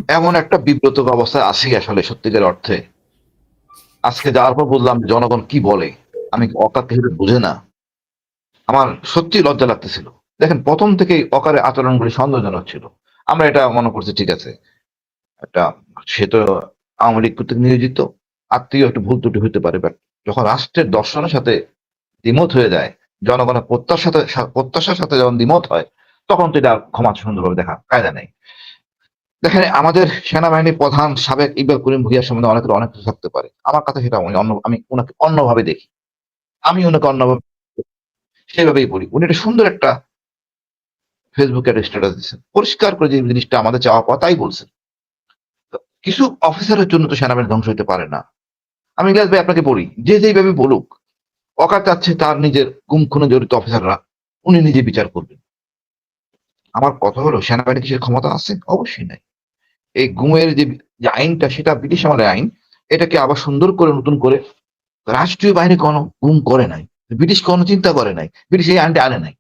এমন একটা বিব্রত অবস্থায় আছি আসলে সত্যিকার অর্থে। আজকে যাওয়ার পর বুঝলাম জনগণ কি বলে। আমি অকাতকে হিসেবে বুঝে না। আমার সত্যি লজ্জা লাগতেছিল। দেখেন প্রথম থেকেই অকারের আচরণগুলি সন্দেহজনক ছিল। আমরা এটা মনে করছি ঠিক আছে। একটা সে তো আওয়ামী লীগ কর্তৃক নিয়োজিত। আত্মীয় একটু ভুল ত্রুটি হইতে পারে। বাট যখন রাষ্ট্রের দর্শনের সাথে দ্বিমত হয়ে যায়, জনগণের প্রত্যাশার সাথে যখন দ্বিমত হয়, তখন তো এটা ক্ষমা সুন্দরভাবে দেখা কায়দা নেই। দেখেন আমাদের সেনাবাহিনীর প্রধান সাবেক ইকবাল করিম ভূঁইয়ার সম্বন্ধে অনেকের অনেক কিছু থাকতে পারে। আমার কাছে সেটা আমি উনাকে অন্যভাবে দেখি। আমি উনাকে অন্যভাবে সেভাবেই বলি। উনি একটা সুন্দর একটা ফেসবুকে একটা স্ট্যাটাস দিচ্ছেন। পরিষ্কার করে যে জিনিসটা আমাদের চাওয়া পাওয়া তাই বলছেন। তো কিছু অফিসারের জন্য তো সেনাবাহিনী ধ্বংস হইতে পারে না। আমি ইলিয়াস ভাই আপনাকে বলি, যে যেইভাবে বলুক, অকার চাচ্ছে তার নিজের গুম খুনে জড়িত অফিসাররা উনি নিজে বিচার করবেন। আমার কথা হলো সেনাবাহিনী কিসের ক্ষমতা আছে? অবশ্যই নাই। এই গুমের যে আইনটা সেটা ব্রিটিশ আমলের আইন। এটাকে আবার সুন্দর করে নতুন করে রাষ্ট্রীয় বাহিনী কোনো গুম করে নাই। ব্রিটিশ কোনো চিন্তা করে নাই। ব্রিটিশ এই আইনটা আনে নাই।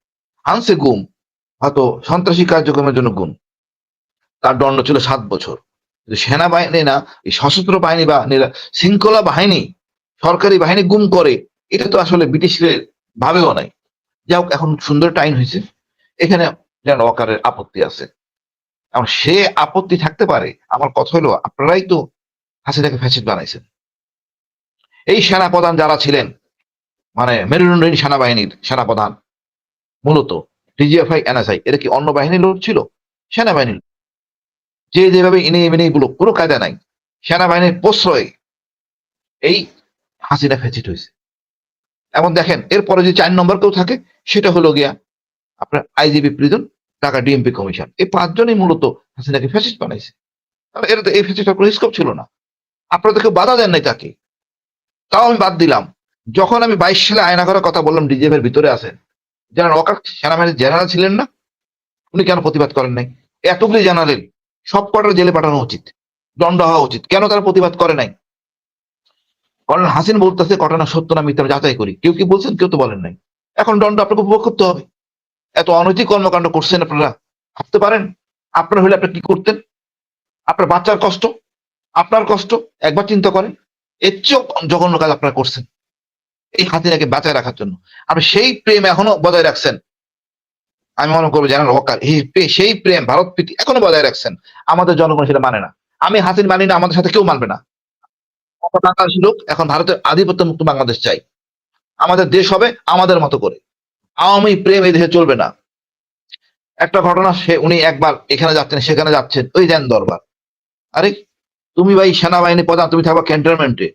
আনছে গুম, হয়তো সন্ত্রাসী কার্যক্রমের জন্য গুম। তার দণ্ড ছিল ৭ বছর। কিন্তু সেনাবাহিনী না, এই সশস্ত্র বাহিনী বা শৃঙ্খলা বাহিনী, সরকারি বাহিনী গুম করে, এটা তো আসলে ব্রিটিশদের ভাবেও নাই। যাই হোক, এখন সুন্দর একটা আইন হয়েছে। এখানে যেন অকারের আপত্তি আছে। এখন সে আপত্তি থাকতে পারে। আমার কথা হলো আপনারাই তো হাসিনাকে ফ্যাসিস্ট বানাইছেন। এই সেনাপ্রধান যারা ছিলেন, মানে মেরুদণ্ডহীন সেনাবাহিনীর সেনাপ্রধান, মূলত ডিজিএফআই, এনএসআই, এরা কি অন্য বাহিনীর লোক ছিল? সেনাবাহিনীর। যে যেভাবে ইনে মিনে গুলো কোনো কায়দা নাই। সেনাবাহিনীর প্রশ্রয়ে এই হাসিনা ফ্যাসিস্ট হয়েছে। এখন দেখেন এরপরে যে ৪ নম্বর কেউ থাকে, সেটা হলো গিয়া আপনার IGP prison, Dhaka DMP commission. এই ৫ জনই মূলত হাসিনাকে ফ্যাসিস্ট বানাইছে। এটা তো এই ফ্যাসিস্টের কোনো স্কোপ ছিল না। আপনারা তো কেউ বাধা দেন নাই তাকে। তাও আমি বাদ দিলাম। যখন আমি ২২ সালে আয়না করার কথা বললাম, ডিজিএফ এর ভিতরে আছেন জেনারেল ওয়াকার, সেনাবাহিনীর জেনারেল ছিলেন না? উনি কেন প্রতিবাদ করেন নাই? এতগুলি জেনারেল সব কটার জেলে পাঠানো উচিত, দণ্ড হওয়া উচিত। কেন তারা প্রতিবাদ করে নাই? কর্নেল হাসিন বলতেছে ঘটনা সত্য না মিথ্যা যাচাই করি। কেউ কি বলছেন? কেউ তো বলেন নাই। এখন দণ্ড আপনাকে উপভোগ করতে হবে। এত অনৈতিক কর্মকাণ্ড করছেন আপনারা, ভাবতে পারেন আপনার হলে আপনি কি করতেন? আপনার বাচ্চার কষ্ট, আপনার কষ্ট, একবার চিন্তা করেন। এর চেয়েও জঘন্য কাজ আপনারা করছেন এই হাসিনাকে বাঁচায় রাখার জন্য। আপনি সেই প্রেম এখনো বজায় রাখছেন। আমি মনে করবো জেনারেল ওয়াকার সেই প্রেম ভারত প্রীতি এখনো বজায় রাখছেন। আমাদের জনগণ সেটা মানে না। আমি হাসিন মানি না, আমাদের সাথে কেউ মানবে না। বাংলাদেশি লোক এখন ভারতের আধিপত্য মুক্ত বাংলাদেশ চাই। আমাদের দেশ হবে আমাদের মতো করে। আওয়ামী প্রেম এই দেশে চলবে না। একটা ঘটনা, উনি একবার এখানে যাচ্ছেন সেখানে যাচ্ছেন, ওই দেন দরবার। আরে তুমি ভাই সেনাবাহিনী প্রধান, তুমি থাকবা ক্যান্টনমেন্টে।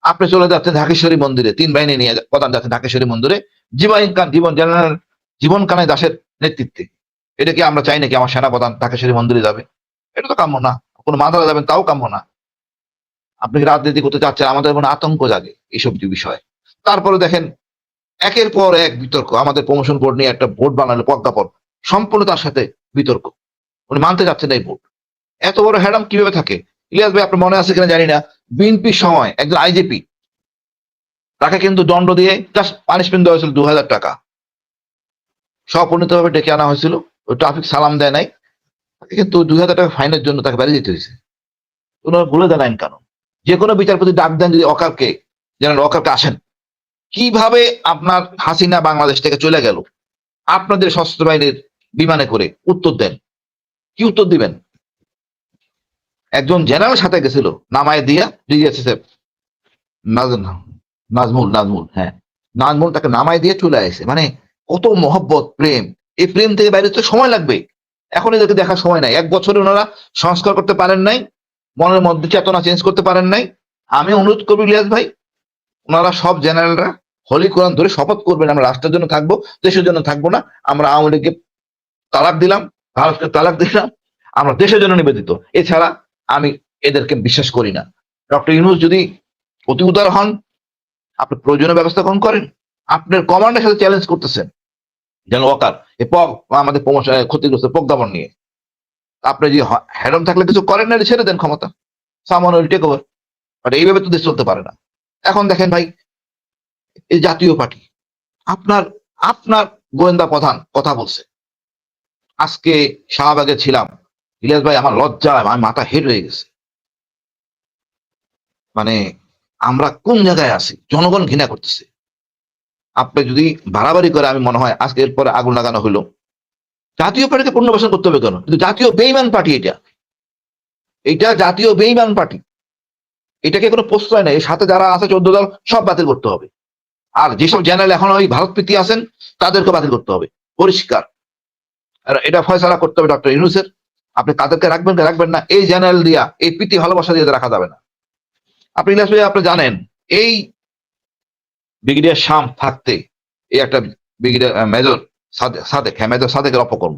আপনি চলে যাচ্ছেন ঢাকেশ্বরী মন্দিরে, ৩ বাহিনী নিয়ে প্রধান যাচ্ছেন ঢাকেশ্বরী মন্দিরে, জেনারেল জীবন কানাই দাসের নেতৃত্বে। এটা কি আমরা চাই নাকি আমার সেনা প্রধান ঢাকেশ্বরী মন্দিরে যাবে? এটা তো কাম্য না। কোনো মাদারা যাবেন তাও কাম্য না। আপনি রাজনীতি করতে চাচ্ছেন, আমাদের মনে আতঙ্ক জাগে এইসব বিষয়। তারপরে দেখেন একের পর এক বিতর্ক। আমাদের প্রমোশন বোর্ড নিয়ে একটা বোর্ড বানালো প্রজ্ঞাপন, সম্পূর্ণ তার সাথে বিতর্ক। উনি মানতে চাচ্ছেন এই বোর্ড। এত বড় হ্যাডাম কিভাবে থাকে? ইলিয়াস ভাই আপনার মনে আছে কিনা জানি না, বিএনপির সময় একজন আইজিপি, তাকে কিন্তু দণ্ড দিয়ে জাস্ট পানিশমেন্ট দেওয়া হয়েছিল ২০০০ টাকা। স্বপরিণতভাবে ডেকে আনা হয়েছিল। ওই ট্রাফিক সালাম দেয় নাই, তাকে কিন্তু ২০০০ টাকা ফাইনের জন্য তাকে বেরিয়ে যেতে হয়েছে। ওনারা ভুলে দেন আইন কানুন। যে কোনো বিচারপতি ডাক দেন যদি অকারকে, জেনারেল ওয়াকারকে আসেন। কিভাবে আপনার হাসিনা বাংলাদেশ থেকে চলে গেল আপনাদের সশস্ত্র বাহিনীর বিমানে করে? উত্তর দেন। কি উত্তর দিবেন? একজন জেনারেল সাথে গেছিল নামায় দিয়া, ডিজিএসএসএফ নাজমুল, হ্যাঁ, নাজমুল তাকে নামায় দিয়ে চলে আসে। মানে কত মহব্বত, প্রেম। এই প্রেম থেকে বাইরে তো সময় লাগবে। এখন এদেরকে দেখার সময় নাই। ১ বছরে ওনারা সংস্কার করতে পারেন নাই, মনের মধ্যে চেতনা চেঞ্জ করতে পারেন নাই। আমি অনুরোধ করবো ইলিয়াস ভাই, ওনারা সব জেনারেলরা হলি কোরআন ধরে শপথ করবেন, আমরা রাষ্ট্রের জন্য থাকবো, দেশের জন্য থাকবো না। আমরা আওয়ামী লীগকে তালাক দিলাম, ভারতকে তালাক দিলাম, আমরা দেশের জন্য নিবেদিত। এছাড়া আমি এদেরকে বিশ্বাস করি না। ডক্টর ইউনূস যদি অতি উদার হন, আপনি প্রয়োজনীয় ব্যবস্থা গ্রহণ করেন। আপনার কমান্ডের সাথে চ্যালেঞ্জ করতেছেন যেন ওয়াকার আমাদের প্রমোশন ক্ষতিগ্রস্ত প্রজ্ঞাপন নিয়ে। আপনি যে হ্যাডম থাকলে কিছু করেন না, ছেড়ে দেন ক্ষমতা, সামন উইল টেক ওভার। বাট এইভাবে তো দেশ চলতে পারে না। এখন দেখেন ভাই, এই জাতীয় পার্টি, আপনার আপনার গোয়েন্দা প্রধান কথা বলছে। আজকে শাহবাগে ছিলাম, ইলিয়াস ভাই আমার লজ্জা, আমার মাথা হেড হয়ে গেছে। মানে আমরা কোন জায়গায় আছি? জনগণ ঘৃণা করতেছে। আপনি যদি বাড়াবাড়ি করে, আমি মনে হয় আজকে এরপরে আগুন লাগানো হলো। জাতীয় পার্টিকে পুনর্বাসন করতে হবে কেন? কিন্তু জাতীয় বেইমান পার্টি এটা। এটা জাতীয় বেইমান পার্টি। এটাকে কোনো প্রশ্রয় নেই। এর সাথে যারা আছে 14 দল সব বাতিল করতে হবে। আর যেসব জেনারেল এখন ওই ভারত প্রীতি আছেন তাদেরকে বাতিল করতে হবে। পরিষ্কার। আর এটা ফয়সালা করতে হবে ডক্টর ইউনূসের। আপনি তাদেরকে রাখবেন কি রাখবেন না, এই জেনারেল দিয়া, এই প্রীতি ভালোবাসা দিয়ে রাখা যাবে না। আপনি ইলিয়াস ভাই আপনি জানেন, এই ব্রিগেডিয়ার শাম থাকতে এই একটা ব্রিগেডিয়ার মেজর সাদেক, হ্যাঁ মেজর সাদেকের অপকর্ম,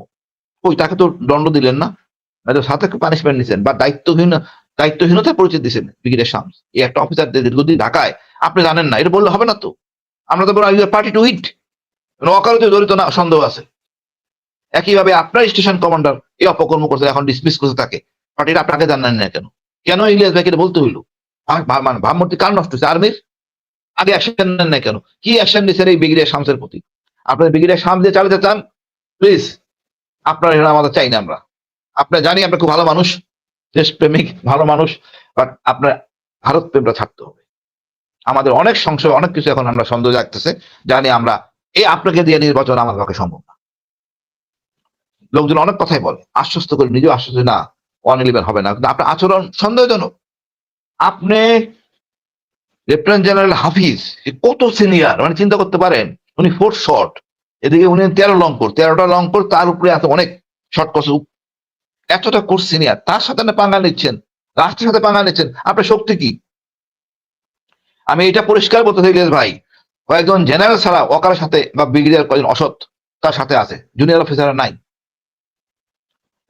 ওই তাকে তো দণ্ড দিলেন না, মেজর সাদেককে পানিশমেন্ট নিছেন বা দায়িত্বহীনতার পরিচয় দিচ্ছেন ব্রিগেডিয়ার শামস। এই একটা অফিসার দীর্ঘদিন ঢাকায়, আপনি জানেন না, এটা বললে হবে না তো। আমরা তো বলবো পার্টি টু ইট, অকারণে জড়িত না সন্দেহ আছে। একইভাবে আপনার স্টেশন কমান্ডার এই অপকর্ম করছে, এখন ডিসমিস করছে তাকে। পার্টির আপনাকে জানান না কেন? কেন ইলিয়াস ভাইকে বলতে হইলো? মানে ভাবমূর্তি কার নষ্ট হচ্ছে? আর্মির আগে অ্যাকশন নেন না কেন? কি অ্যাকশন নিচ্ছেন এই ব্রিগেডিয়ার শামসের প্রতি? আপনার ব্রিগেডিয়ার শামস দিয়ে চালাতে চান, প্লিজ আপনার এরা আমাদের চাই না। আমরা আপনার জানি আপনি খুব ভালো মানুষ, দেশপ্রেমিক ভালো মানুষ, বাট আপনার ভারত প্রেমটা ছাড়তে হবে। আমাদের অনেক সংশয়, অনেক কিছু এখন আমরা সন্দেহ জাগতেছে, জানি আমরা এই আপনাকে দিয়ে নির্বাচন আমার পক্ষে সম্ভব না। লোকজন অনেক কথাই বলে, আশ্বস্ত করে নিজেও আশ্বস্ত না 111 হবে না, কিন্তু আপনার আচরণ সন্দেহজনক। আপনি লেফটেন্যান্ট জেনারেল হাফিজ কত সিনিয়র, মানে চিন্তা করতে পারেন, উনি 4 শট, এদিকে উনি 13 লং কোর্স, 13টা লং কোর্স, তার উপরে আছে অনেক শর্ট কোর্স, এতটা কোর্স সিনিয়র, তার সাথে না পাঙ্গা নিচ্ছেন, রাষ্ট্রের সাথে পাঙ্গা নিচ্ছেন, আপনার শক্তি কি? আমি এটা পরিষ্কার বলতে চাই ইলিয়াস ভাই, কয়েকজন জেনারেল ছাড়া ওকারের সাথে বা ব্রিগেডিয়ার কয়েকজন অসৎ তার সাথে আছে, জুনিয়র অফিসার নাই।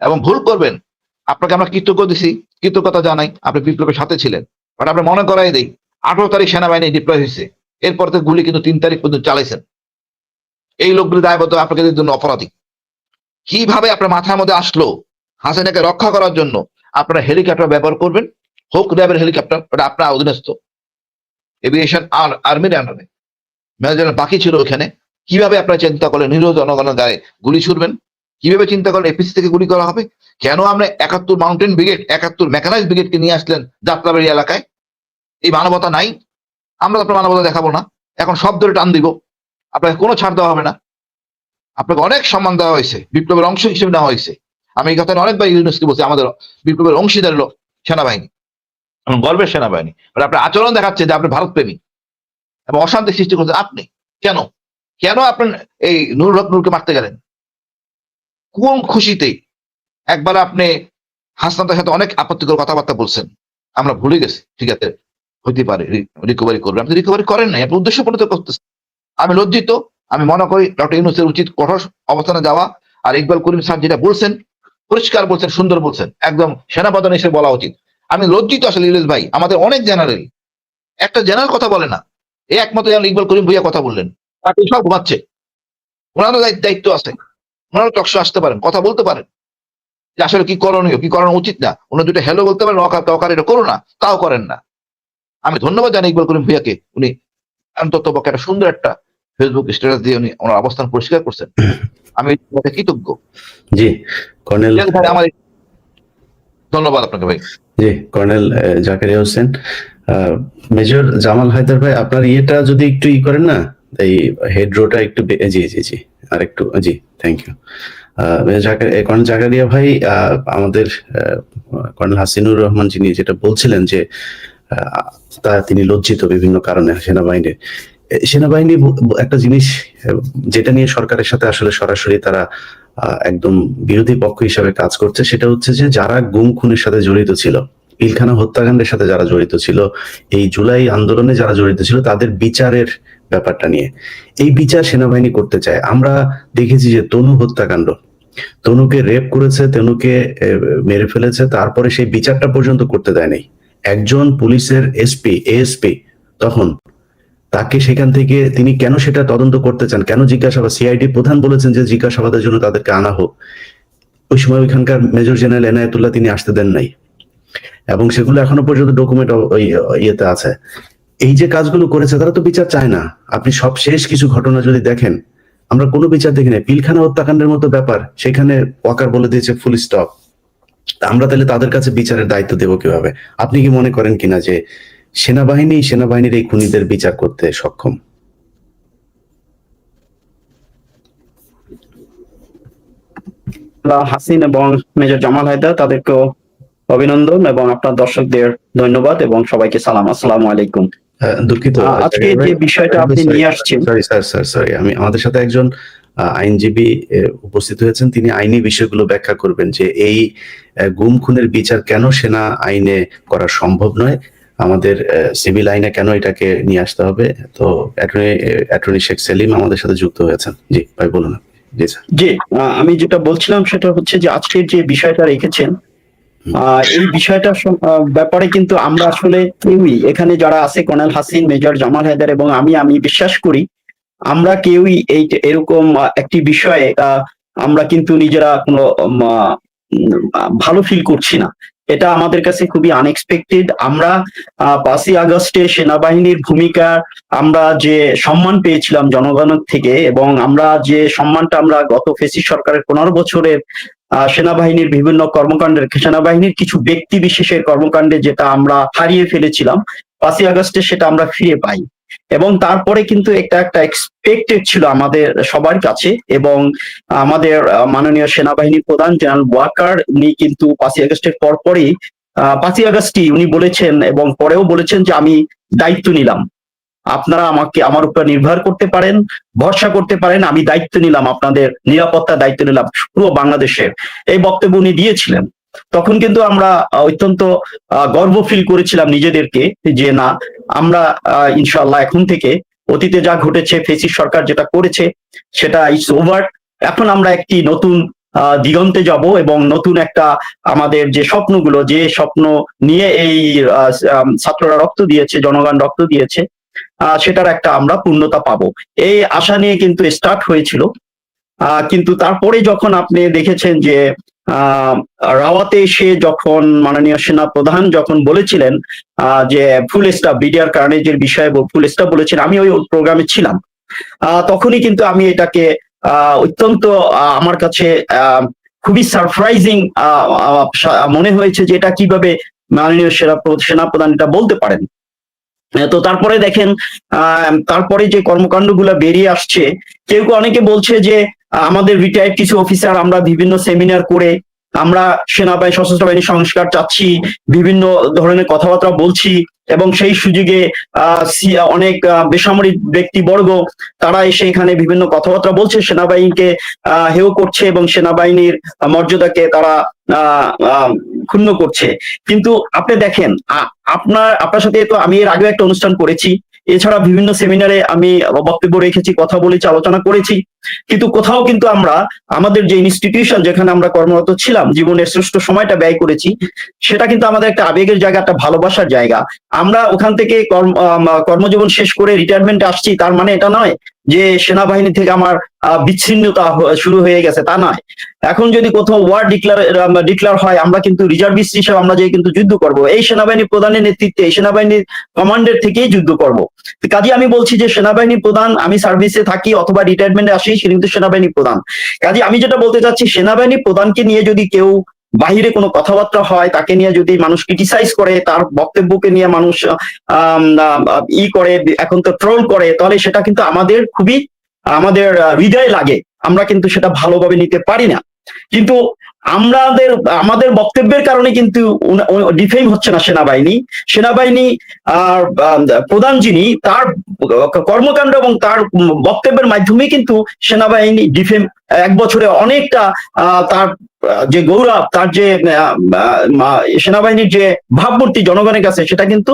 এবং ভুল করবেন, আপনাকে আমরা কৃতজ্ঞতা জানাই, আপনি বিপ্লবের সাথে ছিলেন, বাট আপনি মনে করাই দেই 18 তারিখ সেনাবাহিনী ডিপ্লয় হয়েছে, এরপর তো গুলি কিন্তু 3 তারিখ পর্যন্ত চালাইছেন। এই লোকগুলি দায়বদ্ধ আপনাকে জন্য অপরাধী। কিভাবে আপনার মাথার মধ্যে আসলো হাসিনাকে রক্ষা করার জন্য আপনারা হেলিকপ্টার ব্যবহার করবেন? হোক র্যাবের হেলিকপ্টার, ওটা আপনার অধীনস্থ, এভিয়েশন আর আর্মির আন্ডারে মেজর বাকি ছিল ওখানে। কিভাবে আপনারা চিন্তা করলেন নিরীহ জনগণের গায়ে গুলি ছুড়বেন? কিভাবে চিন্তা করলেন এপিসি থেকে গুলি করা হবে? কেন আমরা 71 মাউন্টেন ব্রিগেড, 71 মেকানাইজ ব্রিগেডকে নিয়ে আসলেন যাত্রাবাড়ি এলাকায়? এই মানবতা নাই? আমরা আপনার মানবতা দেখাবো না, এখন সব ধরে টান দিব, আপনাকে কোনো ছাড় দেওয়া হবে না। আপনাকে অনেক সম্মান দেওয়া হয়েছে, বিপ্লবের অংশ হিসেবে নেওয়া হয়েছে। আমি এই কথা অনেকবার ইউনুসকে বলছি, আমাদের বিপ্লবের অংশীদার লোক সেনাবাহিনী এবং গর্বের সেনাবাহিনী, আপনার আচরণ দেখাচ্ছে যে আপনি ভারত প্রেমী এবং অশান্তি সৃষ্টি করছেন। আপনি কেন কেন আপনার এই নুরুল হক নূরকে মারতে গেলেন? কোন খুশিতে? একবার আপনি হাসনাতের সাথে অনেক আপত্তিকর কথাবার্তা বলছেন, আমরা ভুলে গেছি, ঠিক আছে হইতে পারে রিকভারি করবেন, আপনি রিকভারি করেন নাই, আপনি উদ্দেশ্য প্রণীত করতেছেন। আমি লজ্জিত। আমি মনে করি ডক্টর ইউনূসের উচিত কঠোর অবস্থানে যাওয়া। আর ইকবাল করিম স্যার যেটা বলছেন, পরিষ্কার বলছেন, সুন্দর বলছেন, একদম সেনাপ্রধান হিসেবে বলা উচিত। আমি লজ্জিত আসলে ইলিয়াস ভাই, আমাদের অনেক জেনারেল, একটা জেনারেল কথা বলে না, এই একমাত্র যেন ইকবাল করিম ভুইয়া কথা বললেন, বাকি সব ঘুমাচ্ছে। ওনারও দায়িত্ব আছে, ওনারও টকশো আসতে পারেন, কথা বলতে পারেন যে আসলে কি করণীয়, কি করানো উচিত না। ওনার দুটো হ্যালো বলতে পারেন, অকার এটা করো না, তাও করেন না। আমি ধন্যবাদ জানাই ইকবাল করিম ভুইয়াকে, উনি অন্তত পক্ষে একটা সুন্দর একটা ফেসবুক স্ট্যাটাস দিয়ে উনি ওনার অবস্থান পরিষ্কার করছেন, আমি কৃতজ্ঞ। জি কর্নেল, আমার ধন্যবাদ আপনাকে ভাই। জি কর্নেল জাকারিয়া হোসেন। মেজর জামাল হায়দার ভাই, আপনার ইয়েটা যদি একটু করেন না, এই হেড রোটা একটু জি জি জি আর একটু, জি থ্যাংক ইউ। কর্নেল জাকারিয়া ভাই, আমাদের কর্নেল হাসিনুর রহমান যিনি যেটা বলছিলেন যে তিনি লজ্জিত বিভিন্ন কারণে সেনাবাহিনী একটা জিনিস যেটা নিয়ে সরকারের সাথে আসলে সরাসরি তারা একদম বিরোধী পক্ষ হিসাবে কাজ করছে, সেটা হচ্ছে যে যারা গুম খুনের সাথে জড়িত ছিল, পিলখানা হত্যাকাণ্ডের সাথে যারা জড়িত ছিল, এই জুলাই আন্দোলনে যারা জড়িত ছিল, তাদের বিচারের ব্যাপারটা নিয়ে এই বিচার সেনাবাহিনী করতে চায়। আমরা দেখেছি যে তনু হত্যাকাণ্ড, তনুকে রেপ করেছে, তনুকে মেরে ফেলেছে, তারপরে সেই বিচারটা পর্যন্ত করতে দেয় নাই। একজন পুলিশের এএসপি তখন তাকে সেখান থেকে তিনি কেন সেটা তদন্ত করতে চান, কেন জিজ্ঞাসাবাদ, সিআইডি প্রধান বলেছেন যে জিজ্ঞাসাবাদের জন্য তাদেরকে আনা হোক। ওই সময় ওইখানকার মেজর জেনারেল এনায়েতুল্লাহ তিনি আসতে দেন নাই, এবং সেগুলো এখনো পর্যন্ত ডকুমেন্ট ইয়েতে আছে। এই যে কাজগুলো করেছে তারা তো বিচার চায় না। আপনি সব শেষ কিছু ঘটনা যদি দেখেন, আমরা কোনো বিচার দেখি না। পিলখানা হত্যাকাণ্ডের মতো ব্যাপার, সেখানে ওয়াকার বলে দিয়েছে ফুল স্টপ, তা আমরা তাহলে তাদের কাছে বিচারের দায়িত্ব দেবো কিভাবে? আপনি কি মনে করেন কিনা যে সেনাবাহিনীর এই খুনিদের বিচার করতে সক্ষম? হাসিন এবং মেজর জামাল হায়দার, তাদেরকেও অভিনন্দন এবং আপনার দর্শকদের ধন্যবাদ এবং সবাইকে সালাম, আসসালামু আলাইকুম। দুঃখিত আজকে যে বিষয়টা আপনি নিয়ে আসছেন, সরি আমাদের সাথে একজন আইনজীবী উপস্থিত হয়েছেন, তিনি আইনি বিষয়গুলো ব্যাখ্যা করবেন যে এই গুম খুনের বিচার কেন সেনা আইনে করা সম্ভব নয়, আমাদের সিভিল আইনে কেন এটাকে নিয়ে আসতে হবে। তো অ্যাটর্নি শেখ সেলিম আমাদের সাথে যুক্ত হয়েছেন। জি ভাই বলুন। জি স্যার। জি, আমি যেটা বলছিলাম সেটা হচ্ছে যে আজকের যে বিষয়টা রেখেছেন, এই বিষয়টা ব্যাপারে কিন্তু আমরা আসলে কেউই এখানে যারা আছে, কর্নেল হাসিন, মেজর জামাল হায়দার এবং আমি বিশ্বাস করি আমরা কেউই এরকম একটি বিষয়ে আমরা কিন্তু নিজেরা কোনো ভালো ফিল করছি না। এটা আমাদের কাছে খুবই আনএক্সপেক্টেড। আমরা 5ই আগস্টে সেনাবাহিনীর ভূমিকা, আমরা যে সম্মান পেয়েছিলাম জনগণের থেকে, এবং আমরা যে সম্মানটা আমরা গত ফেসিস্ট সরকারের 15 বছরের সেনাবাহিনীর বিভিন্ন কর্মকাণ্ডের, সেনাবাহিনীর কিছু ব্যক্তি বিশেষের কর্মকাণ্ডে যেটা আমরা হারিয়ে ফেলেছিলাম, 5ই আগস্টে সেটা আমরা ফিরে পাই। এবং তারপরে কিন্তু এটা একটা এক্সপেক্টেড ছিল আমাদের সবার কাছে, এবং আমাদের মাননীয় সেনাবাহিনী প্রধান জেনারেল ওয়াকার, উনি কিন্তু 5ই আগস্টের পরপরই 5ই আগস্টই উনি বলেছেন এবং পরেও বলেছেন যে আমি দায়িত্ব নিলাম, আপনারা আমাকে আমার উপর নির্ভর করতে পারেন, ভরসা করতে পারেন, আমি দায়িত্ব নিলাম, আপনাদের নিরাপত্তার দায়িত্ব নিলাম পুরো বাংলাদেশের। এই বক্তব্য উনি দিয়েছিলেন। তখন কিন্তু আমরা অত্যন্ত গর্ব ফিল করেছিলাম নিজেদেরকে যে না, আমরা ইনশাআল্লাহ এখন থেকে অতীতে যা ঘটেছে, ফেসিস্ট সরকার যেটা করেছে সেটা ইটস ওভার। এখন আমরা একটি নতুন দিগন্তে যাব এবং নতুন একটা আমাদের যে স্বপ্নগুলো, যে স্বপ্ন নিয়ে এই ছাত্ররা রক্ত দিয়েছে, জনগণ রক্ত দিয়েছে, সেটার একটা আমরা পূর্ণতা পাবো, এই আশা নিয়ে কিন্তু স্টার্ট হয়েছিল। কিন্তু তারপরে যখন আপনি দেখেছেন যে রাওয়াতে এসে যখন মাননীয় সেনা প্রধান যখন বলেছিলেন যে ফুল স্টাফ বিডিআর কার্নেজের বিষয়ে ফুল স্টাফ বলেছেন, আমি ওই প্রোগ্রামে ছিলাম, তখনই কিন্তু আমি এটাকে অত্যন্ত আমার কাছে খুবই সারপ্রাইজিং মনে হয়েছে যে এটা কিভাবে মাননীয় সেনা প্রধান এটা বলতে পারেন। তো তারপরে দেখেন তারপরে যে কর্মকাণ্ডগুলো বেরিয়ে আসছে, কেউ কেউ অনেকে বলছে যে আমাদের রিটায়ার্ড কিছু অফিসার আমরা বিভিন্ন সেমিনার করে আমরা সেনাবাহিনী, সশস্ত্র বাহিনী সংস্কার চাচ্ছি, বিভিন্ন ধরনের কথাবার্তা বলছি, এবং সেই সুযোগে অনেক বেসামরিক ব্যক্তিবর্গ তারা এসে এখানে বিভিন্ন কথাবার্তা বলছে, সেনাবাহিনীকে হেয় করছে এবং সেনাবাহিনীর মর্যাদাকে তারা ক্ষুণ্ণ করছে। কিন্তু আপনি দেখেন, আপনার সাথে তো আমি এর আগে একটা অনুষ্ঠান করেছি, এছাড়া বিভিন্ন সেমিনারে আমি বক্তব্য রেখেছি, কথা বলেছি, আলোচনা করেছি, কিন্তু কোথাও কিন্তু আমরা আমাদের যে ইনস্টিটিউশন যেখানে আমরা কর্মরত ছিলাম, জীবনের শ্রেষ্ঠ সময়টা ব্যয় করেছি, সেটা কিন্তু আমাদের একটা আবেগের জায়গা, একটা ভালোবাসার জায়গা। আমরা ওখান থেকে কর্মজীবন শেষ করে রিটায়ারমেন্টে আসছি, তার মানে এটা নয় যে সেনাবাহিনী থেকে আমার বিচ্ছিন্নতা শুরু হয়ে গেছে, তা নয়। এখন যদি কোথাও ওয়ার ডিক্লার হয়, আমরা কিন্তু রিজার্ভিস্ট হিসেবে আমরা যে কিন্তু যুদ্ধ করব, এই সেনাবাহিনী প্রধানের নেতৃত্বে, এই সেনাবাহিনীর কমান্ডের থেকেই যুদ্ধ করব। কাজে আমি বলছি যে সেনাবাহিনী প্রধান, আমি সার্ভিসে থাকি অথবা রিটায়ারমেন্টে আসি, সে কিন্তু সেনাবাহিনী প্রধান। কাজে আমি যেটা বলতে চাচ্ছি, সেনাবাহিনী প্রধানকে নিয়ে যদি কেউ বাহিরে কোনো কথাবার্তা হয়, তাকে নিয়ে যদি মানুষ ক্রিটিসাইজ করে, তার বক্তব্যকে নিয়ে মানুষ করে, এখন তো ট্রোল করে, তাহলে সেটা কিন্তু আমাদের খুবই আমাদের হৃদয়ে লাগে, আমরা কিন্তু সেটা ভালোভাবে নিতে পারি না। কিন্তু আমাদের বক্তব্যের কারণে কিন্তু ডিফেম হচ্ছে না সেনাবাহিনী প্রধান যিনি, তার কর্মকাণ্ড এবং তার বক্তব্যের মাধ্যমে কিন্তু সেনাবাহিনী ডিফেম, 1 বছরে অনেকটা তার যে গৌরব, তার যে সেনাবাহিনীর যে ভাবমূর্তি জনগণের কাছে, সেটা কিন্তু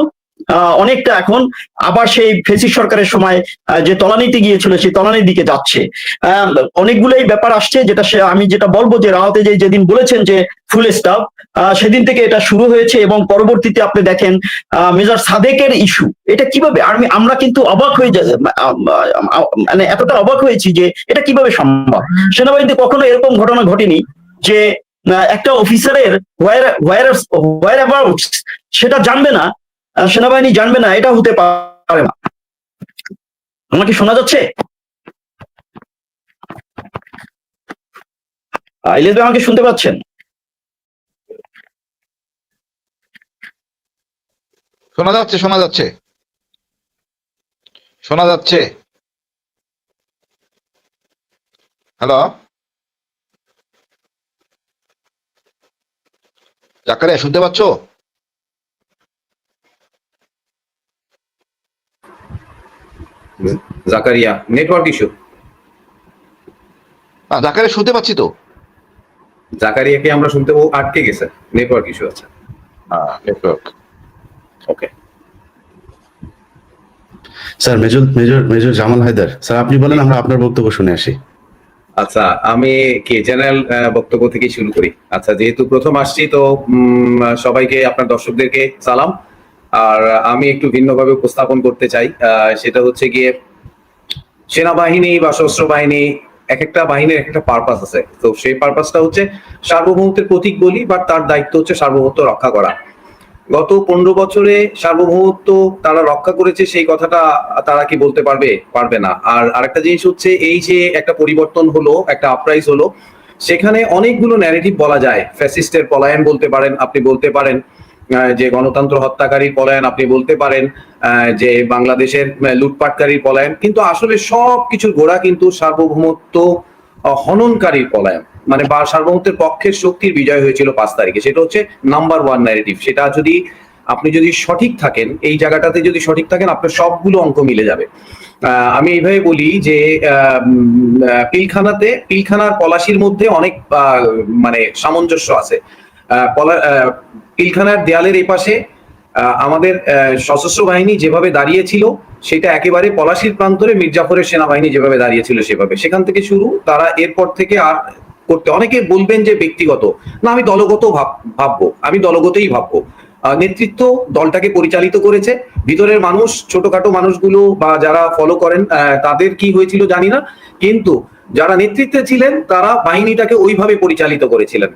অনেকটা এখন আবার সেই ফেসিস্ট সরকারের সময় যে তলানিতে গিয়েছিল, সেই তলানির দিকে যাচ্ছে। অনেকগুলোই ব্যাপার আসছে, যেটা আমি যেটা বলবো যে রাওয়াতে যেদিন বলেছেন যে ফুল স্টাফ, সেদিন থেকে এটা শুরু হয়েছে, এবং পরবর্তীতে আপনি দেখেন মেজর সাদেকের ইস্যু, এটা কিভাবে আমরা কিন্তু অবাক হয়ে মানে এতটা অবাক হয়েছি যে এটা কিভাবে সম্ভব। সেনাবাহিনীতে কখনো এরকম ঘটনা ঘটেনি যে একটা অফিসারের সেটা জানবে না, সেনাবাহিনী জানবে না, এটা হতে পারে না। আমাকে শোনা যাচ্ছে? ইলিয়াস ভাই, আমাকে শুনতে পাচ্ছেন? শোনা যাচ্ছে, শোনা যাচ্ছে, শোনা যাচ্ছে। হ্যালো, জাকারিয়া শুনতে পাচ্ছ? Zakaria network issue. জাকারিয়া শুনতে পাচ্ছি তো। জাকারিয়াকে আমরা শুনতে আটকে গেছে, নেটওয়ার্ক ইস্যু আছে। Network. Okay sir, major major major Jamal Haider sir, আপনি বলেন, আমরা আপনার বক্তব্য শুনে আসি। আচ্ছা, আমি কি জেনারেল বক্তব্য থেকে শুরু করি। আচ্ছা, যেহেতু প্রথম আসছি তো সবাইকে, আপনার দর্শকদেরকে সালাম। আর আমি একটু ভিন্নভাবে উপস্থাপন করতে চাই, সেটা হচ্ছে গিয়ে সেনাবাহিনী বা সশস্ত্র বাহিনী, এক একটা বাহিনীর এক একটা পারপাস আছে। তো সেই পারপাসটা হচ্ছে সার্বভৌমত্বের প্রতীক বলি, বাট তার দায়িত্ব হচ্ছে সার্বভৌমত্ব রক্ষা করা। গত 15 বছরে সার্বভৌমত্ব তারা রক্ষা করেছে, সেই কথাটা তারা কি বলতে পারবে? পারবে না। আর আরেকটা জিনিস হচ্ছে, এই যে একটা পরিবর্তন হলো, একটা আপরাইজ হলো, সেখানে অনেকগুলো ন্যারেটিভ বলা যায়। ফ্যাসিস্টের পলায়ন বলতে পারেন, আপনি বলতে পারেন যে গণতন্ত্র হত্যাকারীর পলায়ন, আপনি বলতে পারেন যে বাংলাদেশের লুটপাটকারীর পলায়ন, কিন্তু আসলে সব কিছুর গোড়া কিন্তু সার্বভৌমত্ব হননকারীর পলায়ন। মানে বা সার্বভৌমত্বের পক্ষের শক্তির বিজয় হয়েছিল 5 তারিখে। সেটা হচ্ছে নাম্বার 1 ন্যারেটিভ। সেটা যদি আপনি যদি সঠিক থাকেন, এই জায়গাটাতে যদি সঠিক থাকেন, আপনার সবগুলো অঙ্ক মিলে যাবে। আমি এইভাবে বলি যে পিলখানার পলাশির মধ্যে অনেক মানে সামঞ্জস্য আছে। পিলখানার দেয়ালের এপাশে আমাদের সশস্ত্র বাহিনী যেভাবে দাঁড়িয়েছিল, সেটা একেবারে পলাশির প্রান্তরে মির্জাফরের সেনাবাহিনী যেভাবে দাঁড়িয়েছিল সেভাবে। সেখান থেকে শুরু, তারা এরপর থেকে আর করতে, অনেকে বলবেন যে ব্যক্তিগত, না আমি দলগত ভাববো, আমি দলগতই ভাববো। নেতৃত্ব দলটাকে পরিচালিত করেছে, ভিতরের মানুষ, ছোটখাটো মানুষগুলো বা যারা ফলো করেন তাদের কি হয়েছিল জানি না, কিন্তু যারা নেতৃত্বে ছিলেন তারা বাহিনীটাকে ওইভাবে পরিচালিত করেছিলেন।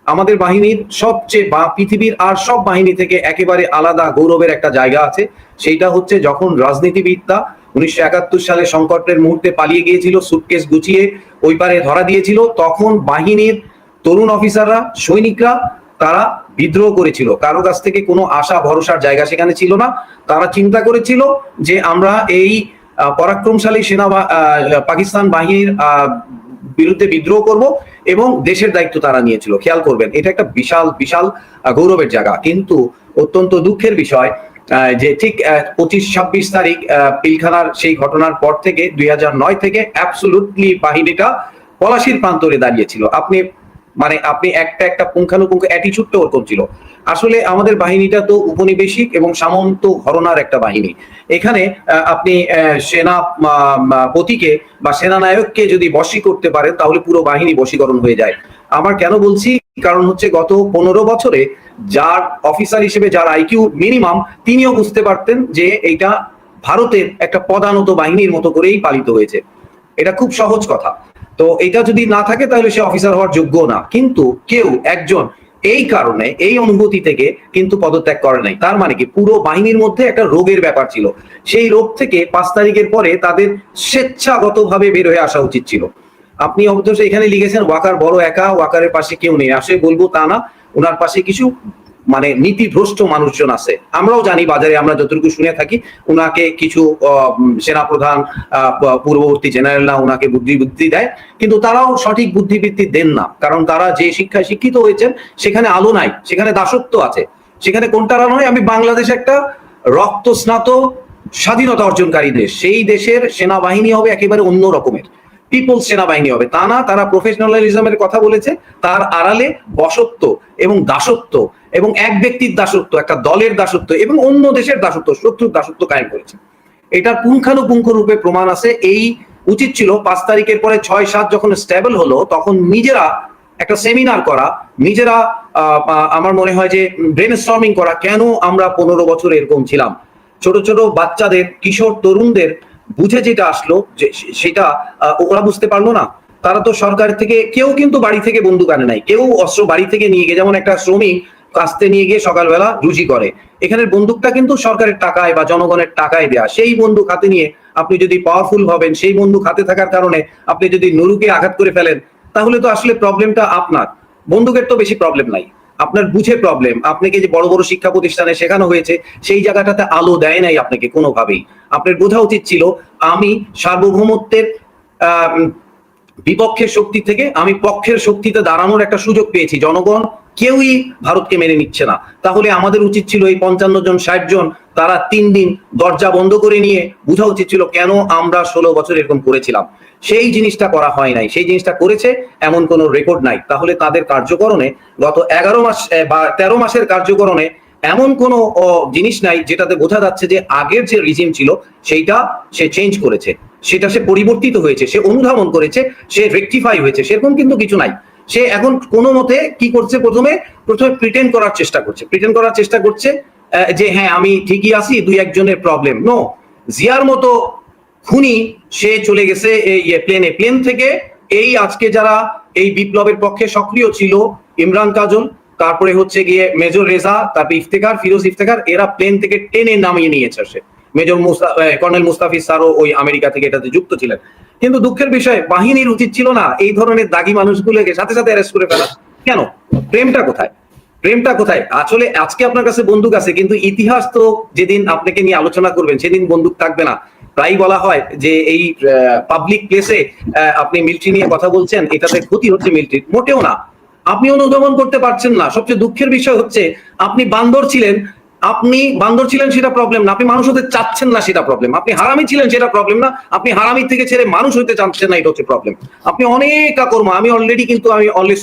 আমাদের বাহিনীর সবচেয়ে বা পৃথিবীর আর সব বাহিনী থেকে একেবারে আলাদা গৌরবের একটা জায়গা আছে। সেইটা হচ্ছে যখন রাজনীতিবিদরা 1971 সালে সংকটের মুহূর্তে পালিয়ে গিয়েছিল, সুটকেস গুছিয়ে ওই পারে ধরা দিয়েছিল, তখন বাহিনীর তরুণ অফিসাররা, সৈনিকরা, তারা বিদ্রোহ করেছিল। কারো কাছ থেকে কোনো আশা ভরসার জায়গা সেখানে ছিল না। তারা চিন্তা করেছিল যে আমরা এই পরাক্রমশালী পাকিস্তান বাহিনীর বিরুদ্ধে বিদ্রোহ করব, এবং দেশের দায়িত্ব তারা নিয়েছিল। খেয়াল করবেন, এটা একটা বিশাল বিশাল গৌরবের জায়গা। কিন্তু অত্যন্ত দুঃখের বিষয় যে ঠিক 25-26 তারিখ পিলখানার সেই ঘটনার পর থেকে 2009 থেকে অ্যাবসলুটলি বাহিনীটা পলাশির প্রান্তরে দাঁড়িয়েছিল। আপনি একটা পুঙ্খানুপুঙ্খ অ্যাটিচিউডটা ওরকম ছিল। আসলে আমাদের বাহিনীটা তো উপনিবেশিক এবং সামন্ত ঘরানার একটা বাহিনী। এখানে আপনি সেনাপতিকে বা সেনানায়ককে যদি বশী করতে পারেন, তাহলে পুরো বাহিনী বশীকরণ হয়ে যায়। আমার কেন বলছি, কারণ হচ্ছে গত 15 বছরে যার অফিসার হিসেবে যার আইকিউ মিনিমাম, তিনিও বুঝতে পারতেন যে এইটা ভারতের একটা পদানত বাহিনীর মতো করেই পালিত হয়েছে। এটা খুব সহজ কথা। তো এটা যদি না থাকে তাহলে সে অফিসার হওয়ার যোগ্য না। কিন্তু কেউ একজন এই কারণে, এই অনুভূতি থেকে কিন্তু পদত্যাগ করে নাই। তার মানে কি, পুরো বাহিনীর মধ্যে একটা রোগের ব্যাপার ছিল। সেই রোগ থেকে 5 তারিখের পরে তাদের স্বেচ্ছাগতভাবে বের হয়ে আসা উচিত ছিল। আপনি অবশ্য এখানে লিখেছেন ওয়াকার বড় একা, ওয়াকারের পাশে কেউ নেই। আসলে বলবো তা না, ওনার পাশে কিছু মানে নীতিভ্রষ্ট মানুষজন আছে। আমরাও জানি, বাজারে আমরা যতটুকু শুনে থাকি, উনাকে কিছু সেনাপ্রধান, পূর্ববর্তী জেনারেলরা উনাকে বুদ্ধি দেয়, কিন্তু তারাও সঠিক বুদ্ধিবৃত্তি দেন না। কারণ তারা যে শিক্ষায় শিক্ষিত হয়েছেন, সেখানে আলো নাই, সেখানে দাসত্ব আছে। সেখানে কোনটার আলো নাই? আমি বাংলাদেশ একটা রক্ত স্নাত স্বাধীনতা অর্জনকারী দেশ, সেই দেশের সেনাবাহিনী হবে একেবারে অন্য রকমের, পিপলস সেনাবাহিনী হবে। তা না, তারা প্রফেশনালিজমের কথা বলেছে, তার আড়ালে বশত্ব এবং দাসত্ব এবং এক ব্যক্তির দাসত্ব, একটা দলের দাসত্ব এবং অন্য দেশের দাসত্ব, শত্রুর দাসত্ব কায়েম করেছে। এটার পুঙ্খানুপুঙ্খ রূপে প্রমাণ আছে। এই উচিত ছিল 5 তারিখের পরে 6-7 যখন স্টেবল হলো, তখন নিজেরা একটা সেমিনার করা, নিজেরা আমার মনে হয় যে ব্রেনস্টর্মিং করা, কেন আমরা 15 বছর এরকম ছিলাম। ছোট ছোট বাচ্চাদের, কিশোর তরুণদের বুঝে যেটা আসলো, যে সেটা ওরা বুঝতে পারলো না। তারা তো সরকার থেকে, কেউ কিন্তু বাড়ি থেকে বন্দুক আনে নাই, কেউ অস্ত্র বাড়ি থেকে নিয়ে গিয়ে, যেমন একটা শ্রমিক কাস্তে নিয়ে গিয়ে সকালবেলা রুজি করে, এখানের বন্দুকটা কিন্তু সরকারের টাকায় বা জনগণের টাকায় দেয়া। সেই বন্দুক হাতে নিয়ে আপনি যদি পাওয়ারফুল হবেন, সেই বন্দুক হাতে থাকার কারণে আপনি যদি নুরুকে আঘাত করে ফেলেন, তাহলে তো আসলে প্রবলেমটা আপনার, বন্দুকের তো বেশি প্রবলেম নাই। আপনার বুঝে প্রবলেম, আপনাকে যে বড় বড় শিক্ষা প্রতিষ্ঠানে শেখানো হয়েছে সেই জায়গাটাতে আলো দেয় নাই আপনাকে কোনোভাবেই। আপনার বোঝা উচিত ছিল আমি সার্বভৌমত্বের বিপক্ষের শক্তি থেকে আমি পক্ষের শক্তিতে দাঁড়ানোর একটা সুযোগ পেয়েছি। জনগণ কেউই ভারতকে মেনে নিচ্ছে না, তাহলে আমাদের উচিত ছিল এই 55 জন 60 জন তারা 3 দিন দরজা বন্ধ করে নিয়ে বোঝা উচিত ছিল কেন আমরা 16 বছর এরকম করেছিলাম। সেই জিনিসটা করা হয় নাই, সেই জিনিসটা করেছে এমন কোনো রেকর্ড নাই। তাহলে তাদের কার্যকরণে গত 11 মাস বা 13 মাসের কার্যকরণে এমন কোনো জিনিস নাই যেটাতে বোঝা যাচ্ছে যে আগের যে রিজিম ছিল সেইটা সে চেঞ্জ করেছে, সেটা সে পরিবর্তিত হয়েছে, সে অনুধাবন করেছে, সে রেকটিফাই হয়েছে, সেরকম কিন্তু কিছু নাই। সে এখন কোনো মতে কি করছে, প্রথমে প্রিটেন্ড করার চেষ্টা করছে যে হ্যাঁ আমি ঠিকই আছি, 2-1 জনের প্রবলেম। নো, জিয়ার মতো খুনি সে চলে গেছে প্লেন থেকে। এই আজকে যারা এই বিপ্লবের পক্ষে সক্রিয় ছিল, ইমরান কাজল, তারপরে হচ্ছে গিয়ে মেজর রেজা, তারপরে ফিরোজ ইফতেখার, এরা প্লেন থেকে টেনে নামিয়ে নিয়েছে। সে মেজর কর্নেল মুস্তাফিজ স্যারও ওই আমেরিকা থেকে এটাতে যুক্ত ছিলেন। কিন্তু দুঃখের বিষয় বাহিনীর উচিত ছিল না এই ধরনের দাগী মানুষগুলোকে সাথে সাথে অ্যারেস্ট করে ফেলা। কেন? প্রেমটা কোথায়? আসলে আজকে আপনার কাছে বন্দুক আছে, কিন্তু ইতিহাস তো যেদিন আপনাকে নিয়ে আলোচনা করবেন সেদিন বন্দুক থাকবে না। প্রায় বলা হয় যে এই পাবলিক প্লেসে আপনি মিলিটারি নিয়ে কথা বলছেন, এটাতে ক্ষতি হচ্ছে মিলিটারির। মোটেও না, আপনি অনুধাবন করতে পারছেন না। সবচেয়ে দুঃখের বিষয় হচ্ছে আপনি বান্দর ছিলেন সেটা প্রবলেম না, আপনি মানুষ হতে চাচ্ছেন না সেটা প্রবলেম। আপনি হারামি ছিলেন সেটা প্রবলেম না, আপনি হারামি থেকে ছেড়ে মানুষ হতে চাচ্ছেন না, এটা হচ্ছে প্রবলেম। আপনি অনেক কর্ম, আমি অলরেডি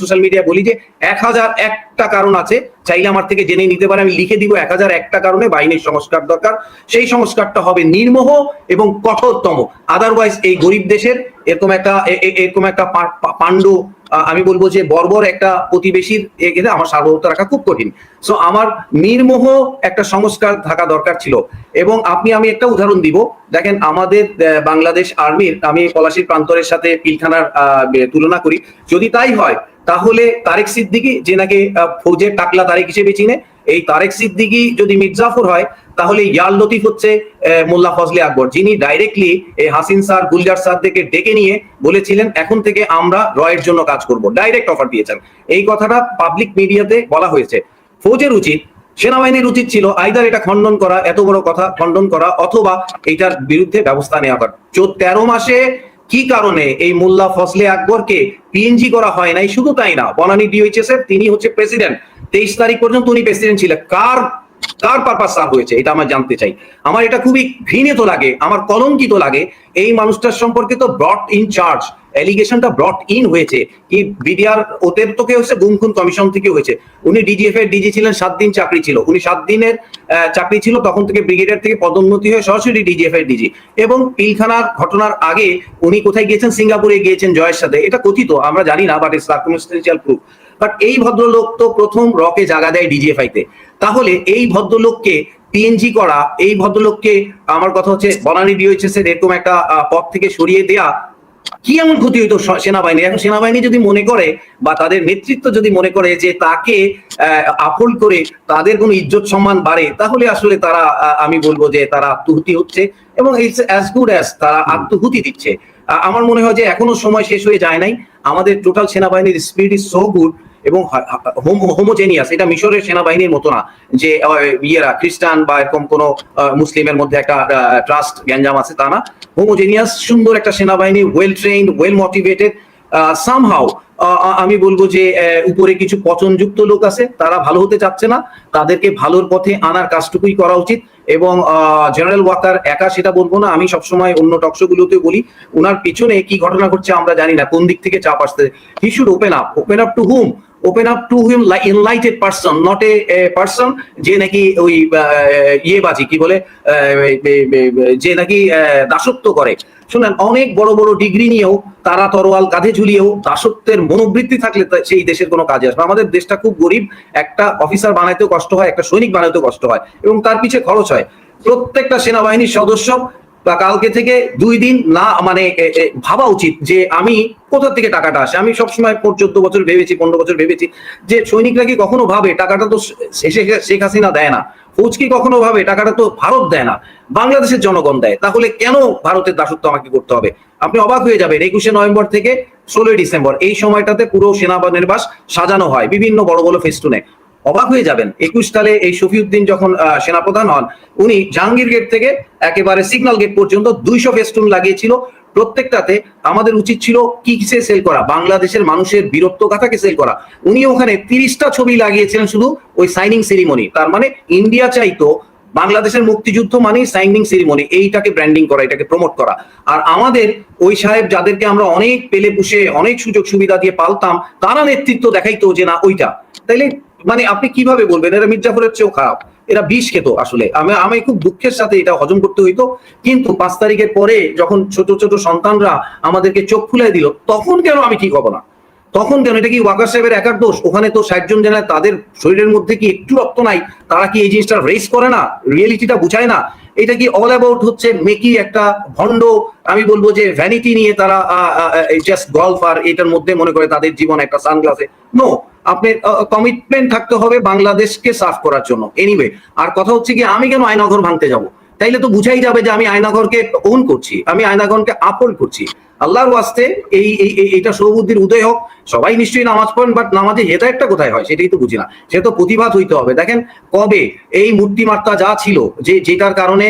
সোশ্যাল মিডিয়া বলি যে 1001টা কারণ আছে, চাইলে আমার থেকে জেনে নিতে পারে, আমি লিখে দিব 1001টা কারণে বাহিনীর সংস্কার দরকার। সেই সংস্কারটা হবে নির্মোহ এবং কঠোরতম। আদারওয়াইজ এই গরিব দেশের এরকম একটা পাণ্ডু, আমি বলবো যে বর্বর একটা প্রতিবেশীর আমার সার্বভৌমত্ব রাখা খুব কঠিন। সো আমার নির্মোহ একটা সংস্কার থাকা দরকার ছিল। এবং আমি একটা উদাহরণ দিব, দেখেন আমাদের বাংলাদেশ আর্মির, আমি পলাশীর প্রান্তরের সাথে পিলখানার তুলনা করি, যদি তাই হয় তাহলে তারেক সিদ্দিকী, যে নাকি ফৌজের টাকলা তারেক হিসেবে চিনে, এই তারেক সিদ্দিকী যদি মির্জাফর হয় তাহলে ইয়ার লতিফ হচ্ছে মোল্লা ফজলে আকবর, যিনি ডাইরেক্টলি হাসিন স্যার, গুলজার স্যারদেরকে ডেকে নিয়ে বলেছিলেন এখন থেকে আমরা রয়ের জন্য কাজ করব, ডাইরেক্ট অফার দিয়েছেন। এই কথাটা পাবলিক মিডিয়াতে বলা হয়েছে। ফৌজের উচিত, সেনাবাহিনীর উচিত ছিল আইদার এটা খণ্ডন করা, এত বড় কথা খণ্ডন করা, অথবা এটার বিরুদ্ধে ব্যবস্থা নেওয়া। 13 মাসে কি কারণে এই মোল্লা ফজলে আকবরকে পিএনজি করা হয় নাই? শুধু তাই না, বনানী ডিওএইচএস এর তিনি হচ্ছে প্রেসিডেন্ট, 23 তারিখ পর্যন্ত উনি প্রেসিডেন্ট ছিলেন। কার পারপাস সার্ভ হয়েছে এটা আমার জানতে চাই। আমার এটা খুবই ঘৃণিত লাগে, আমার কলঙ্কিত লাগে। এই মানুষটার সম্পর্কে তো ব্রট ইন চার্জ, এলিগেশনটা ব্রট ইন হয়েছে কি বিডিআর ওদের তো কে হচ্ছে গুম খুন কমিশন থেকে হয়েছে। উনি ডিজিএফ এর ডিজি ছিলেন, 7 দিন চাকরি ছিল, উনি 7 দিনের চাকরি ছিল, তখন থেকে ব্রিগেডিয়ার থেকে পদোন্নতি হয়ে সরাসরি ডিজিএফ এর ডিজি। এবং পিলখানার ঘটনার আগে উনি কোথায় গিয়েছেন? সিঙ্গাপুরে গিয়েছেন জয়ের সাথে, এটা কথিত, আমরা জানি না, but it's circumstantial proof. But এই ভদ্রলোক তো প্রথম রকে জায়গা দেয় ডিজিএফআই-তে। তাহলে এই ভদ্রলোককে পিএনজি করা, এই ভদ্রলোককে, আমার কথা হচ্ছে বনানী ডিওএইচএস এর এরকম একটা পদ থেকে সরিয়ে দেয়া কি এমন ক্ষতি হইতো সেনাবাহিনী? এখন সেনাবাহিনী যদি মনে করে বা তাদের নেতৃত্ব যদি মনে করে যে তাকে আপহোল্ড করে তাদের কোনো ইজ্জত সম্মান বাড়ে, তাহলে আসলে তারা, আমি বলবো যে তারা আত্মহুতি হচ্ছে, এবং ইটস অ্যাজ গুড অ্যাজ তারা আত্মহুতি দিচ্ছে। আমার মনে হয় যে এখনো সময় শেষ হয়ে যায় নাই। আমাদের টোটাল সেনাবাহিনীর স্পিরিট ইজ সো গুড এবং হোমোজেনিয়াস। এটা মিশরের সেনাবাহিনীর মতো না যে খ্রিস্টান বা এরকম কোনো মুসলিমের মধ্যে একটা ট্রাস্ট গ্যাঞ্জাম আছে, তা না। হোমোজেনিয়াস সুন্দর একটা সেনাবাহিনী, well trained, well motivated. Somehow আমি বলবো যে উপরে কিছু পচনযুক্ত লোক আছে, তারা ভালো হতে চাচ্ছে না, তাদেরকে ভালোর পথে আনার কাজটুকুই করা উচিত। এবং জেনারেল ওয়াকার একা সেটা বলবো না, আমি সবসময় অন্য টকশো গুলোতে বলি, ওনার পিছনে কি ঘটনা ঘটছে আমরা জানি না, কোন দিক থেকে চাপ আসছে। He should open up to hmm? Open up to him enlightened person, not a person যে নাকি ওই ইয়েবাজি কি বলে, যে নাকি দাসত্ব করে। শুনেন, অনেক বড় বড় ডিগ্রি নিয়েও তারা তরোয়াল কাঁধে ঝুলিয়েও দাসত্বের মনোবৃত্তি থাকলে সেই দেশের কোনো কাজে আসবে। আমাদের দেশটা খুব গরিব, একটা অফিসার বানাইতেও কষ্ট হয়, একটা সৈনিক বানাইতেও কষ্ট হয়, এবং তার পিছে খরচ হয়। প্রত্যেকটা সেনাবাহিনীর সদস্য বা কালকে থেকে 2 দিন না মানে ভাবা উচিত যে আমি কোথা থেকে টাকাটা আসে। আমি সবসময় 14 বছর ভেবেছি, 15 বছর ভেবেছি যে সৈনিকরা কি কখনো ভাবে টাকাটা তো শেখ হাসিনা দেয় না, ফৌজ কি কখনো ভাবে টাকাটা তো ভারত দেয় না, বাংলাদেশের জনগণ দেয়, তাহলে কেন ভারতের দাসত্ব আমাকে করতে হবে? আপনি অবাক হয়ে যাবেন, 21শে নভেম্বর থেকে 16ই ডিসেম্বর এই সময়টাতে পুরো সেনানিবাস সাজানো হয় বিভিন্ন বড় বড় ফেস্টুনে। অবাক হয়ে যাবেন 21 সালে এই শফিউদ্দিন যখন সেনাপ্রধান হন, উনি জাহাঙ্গীর গেট থেকে একেবারে সিগন্যাল গেট পর্যন্ত 200 ফেস্টুন লাগিয়েছিল। প্রত্যেকটাতে আমাদের উচিত ছিল কিসে সেল করা, বাংলাদেশের মানুষের বীরত্ব গাথাকে সেল করা। উনি ওখানে 30টা ছবি লাগিয়েছিলেন শুধু ওই সাইনিং সেরিমনি। তার মানে ইন্ডিয়া চাইতো বাংলাদেশের মুক্তিযুদ্ধ মানেই সাইনিং সেরিমনি, এইটাকে ব্র্যান্ডিং করা, এটাকে প্রমোট করা। আর আমাদের ওই সাহেব যাদেরকে আমরা অনেক পেলে পুষে অনেক সুযোগ সুবিধা দিয়ে পালতাম, তারা নেতৃত্ব দেখাইতো যে না ওইটা। তাইলে মানে আপনি কিভাবে বলবেন এরা মির্জাফরের চেয়েও খারাপ? এরা বিষ খেত আসলে। আমি খুব দুঃখের সাথে এটা হজম করতে হইতো। কিন্তু 5 তারিখের পরে যখন ছোট ছোট সন্তানরা আমাদেরকে চোখ খুলে দিল, তখন কেন আমি ঠিক হব না? তখন কেন? এটা কি ওয়াকার সাহেবের একার দোষ? ওখানে তো 60 জন জেনারেল, তাদের শরীরের মধ্যে কি একটু রক্ত নাই? তারা কি এই জিনিসটা রেস করে না? রিয়েলিটিটা বুঝায় না? এটা কি অল অ্যাবাউট হচ্ছে মেকি একটা ভণ্ড, আমি বলবো যে ভ্যানিটি নিয়ে তারা জাস্ট গল্ফ আর এটার মধ্যে মনে করে তাদের জীবন একটা সানগ্লাসে? নো, আপনার কমিটমেন্ট থাকতে হবে বাংলাদেশকে সাফ করার জন্য। এনিওয়ে, আর কথা হচ্ছে কি, আমি কেন আয়নাঘর ভাঙতে যাব? তাইলে তো বুঝাই যাবে যে আমি আয়নাঘরকে ওন করছি, আমি আয়নাঘরকে আপহোল্ড করছি। আল্লাহর ওয়াস্তে এইটা সৌবুদ্ধির উদয় হোক। সবাই নিশ্চয়ই নামাজ পড়েন, বাট নামাজে হেদায়েতটা কোথায় হয় সেটাই তো বুঝি না। সে তো প্রতিবাদ হইতে হবে। দেখেন কবে এই মূর্তিমাত্রা যা ছিল, যেটার কারণে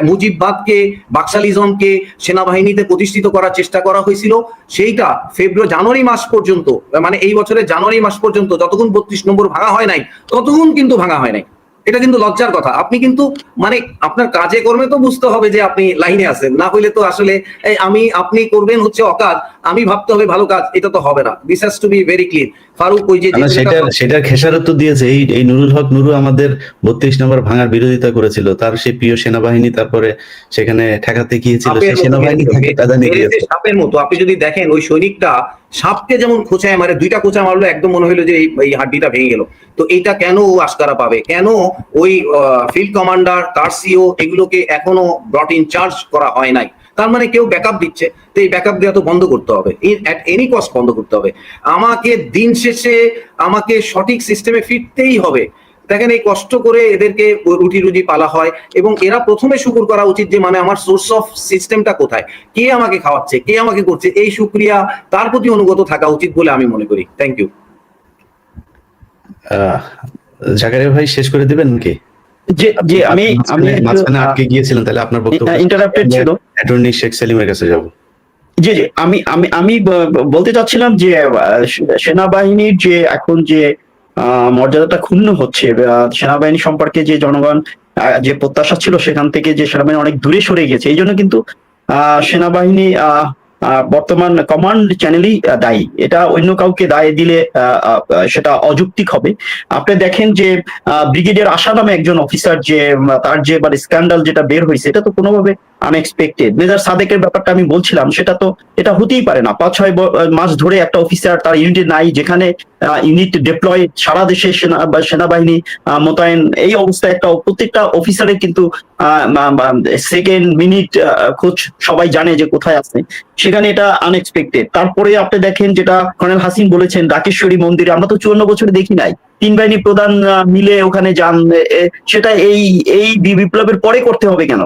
মুজিববাদকে, বাকশালিজমকে সেনাবাহিনীতে প্রতিষ্ঠিত করার চেষ্টা করা হয়েছিল, সেইটা জানুয়ারি মাস পর্যন্ত, মানে এই বছরের জানুয়ারি মাস পর্যন্ত যতক্ষণ 32 নম্বর ভাঙা হয় নাই, ততক্ষণ কিন্তু ভাঙা হয় নাই। এটা কিন্তু লজ্জার কথা। আপনি কিন্তু মানে আপনার কাজে কর্মে তো বুঝতে হবে যে আপনি লাইনে আছেন, না হইলে তো আসলে আপনি করবেন হচ্ছে অকাজ, আমি ভাবতে হবে ভালো কাজ, এটা তো হবে না। This has to be very clear. Farooq ওই যে সেটার খেসারত তো দিয়েছে এই নুরুল হক নুরু, আমাদের 32 নম্বর ভাঙার বিরোধিতা করেছিল, তার সে প্রিয় সেনাবাহিনী তারপরে সেখানে ঠেকাতে গিয়েছিল, সেই সেনাবাহিনী তাকে কাদা নিয়ে গিয়েছে সাপের মতো। আপনি যদি দেখেন ওই সৈনিকটা সাপকে যেমন খোঁচায় মারে, 2টা খোঁচা মারলো, একদম মনে হলো যে এই হাড্ডিটা ভেঙে গেল। তো এইটা কেন ও আস্কারা পাবে? কেন ওই ফিল্ড কমান্ডার, তার সিও এগুলোকে এখনো ব্রট ইন চার্জ করা হয় নাই? তার মানে কেউ ব্যাকআপ দিচ্ছে। তো এই ব্যাকআপ দেওয়া তো বন্ধ করতে হবে, এট এনি কস্ট বন্ধ করতে হবে। আমাকে দিন শেষে আমাকে সঠিক সিস্টেমে ফিরতেই হবে। দেখেন এই কষ্ট করে এদেরকে রুটি রুজি পালা হয়, এবং এরা প্রথমে শুকর করা উচিত যে মানে আমার সোর্স অফ সিস্টেমটা কোথায়, কে আমাকে খাওয়াচ্ছে, কে আমাকে করছে, এই শুকরিয়া তার প্রতি অনুগত থাকা উচিত বলে আমি মনে করি। Thank you. জাকারিয়া ভাই শেষ করে দিবেন নাকি? যে আমি মাঝখানে আটকে গিয়েছিলেন, তাহলে আপনার বক্তব্য ইন্টারাপ্টেড ছিল। অ্যাটর্নি শেখ সেলিমের কাছে যাব। জি জি, আমি বলতে চাচ্ছিলাম যে সেনাবাহিনীর যে এখন যে মর্যাদাটা ক্ষুণ্ণ হচ্ছে, সেনাবাহিনী সম্পর্কে যে জনগণ যে প্রত্যাশা ছিল সেখান থেকে যে সেনাবাহিনী অনেক দূরে সরে গেছে, এই জন্য কিন্তু সেনাবাহিনী বর্তমান কমান্ড চ্যানেলই দায়ী। এটা অন্য কাউকে দায় দিলে সেটা অযৌক্তিক হবে। আপনি দেখেন যে ব্রিগেডিয়ার আশা নামে একজন অফিসার, যে তার যে স্ক্যান্ডাল যেটা বের হয়েছে, এটা তো কোনোভাবে আনএক্সপেক্টেড। মেজর সাদেকের ব্যাপারটা আমি বলছিলাম, এটা হতেই পারে না। 5-6 মাস ধরে একটা অফিসার তার ইউনিটে নাই, যেখানে ইউনিট ডিপ্লয় সারা দেশে সেনাবাহিনী মোতায়েন, এই অবস্থায় একটা প্রত্যেকটা অফিসারের কিন্তু সেকেন্ড মিনিট খোঁজ সবাই জানে যে কোথায় আছে, সেখানে এটা আনএক্সপেক্টেড। তারপরে আপনি দেখেন যেটা কর্নেল হাসিন বলেছেন, ডাকেশ্বরী মন্দিরে আমরা তো 54 বছরে দেখি নাই 3 বাহিনী প্রধান মিলে ওখানে যান। সেটা এই বিপ্লবের পরে করতে হবে কেন?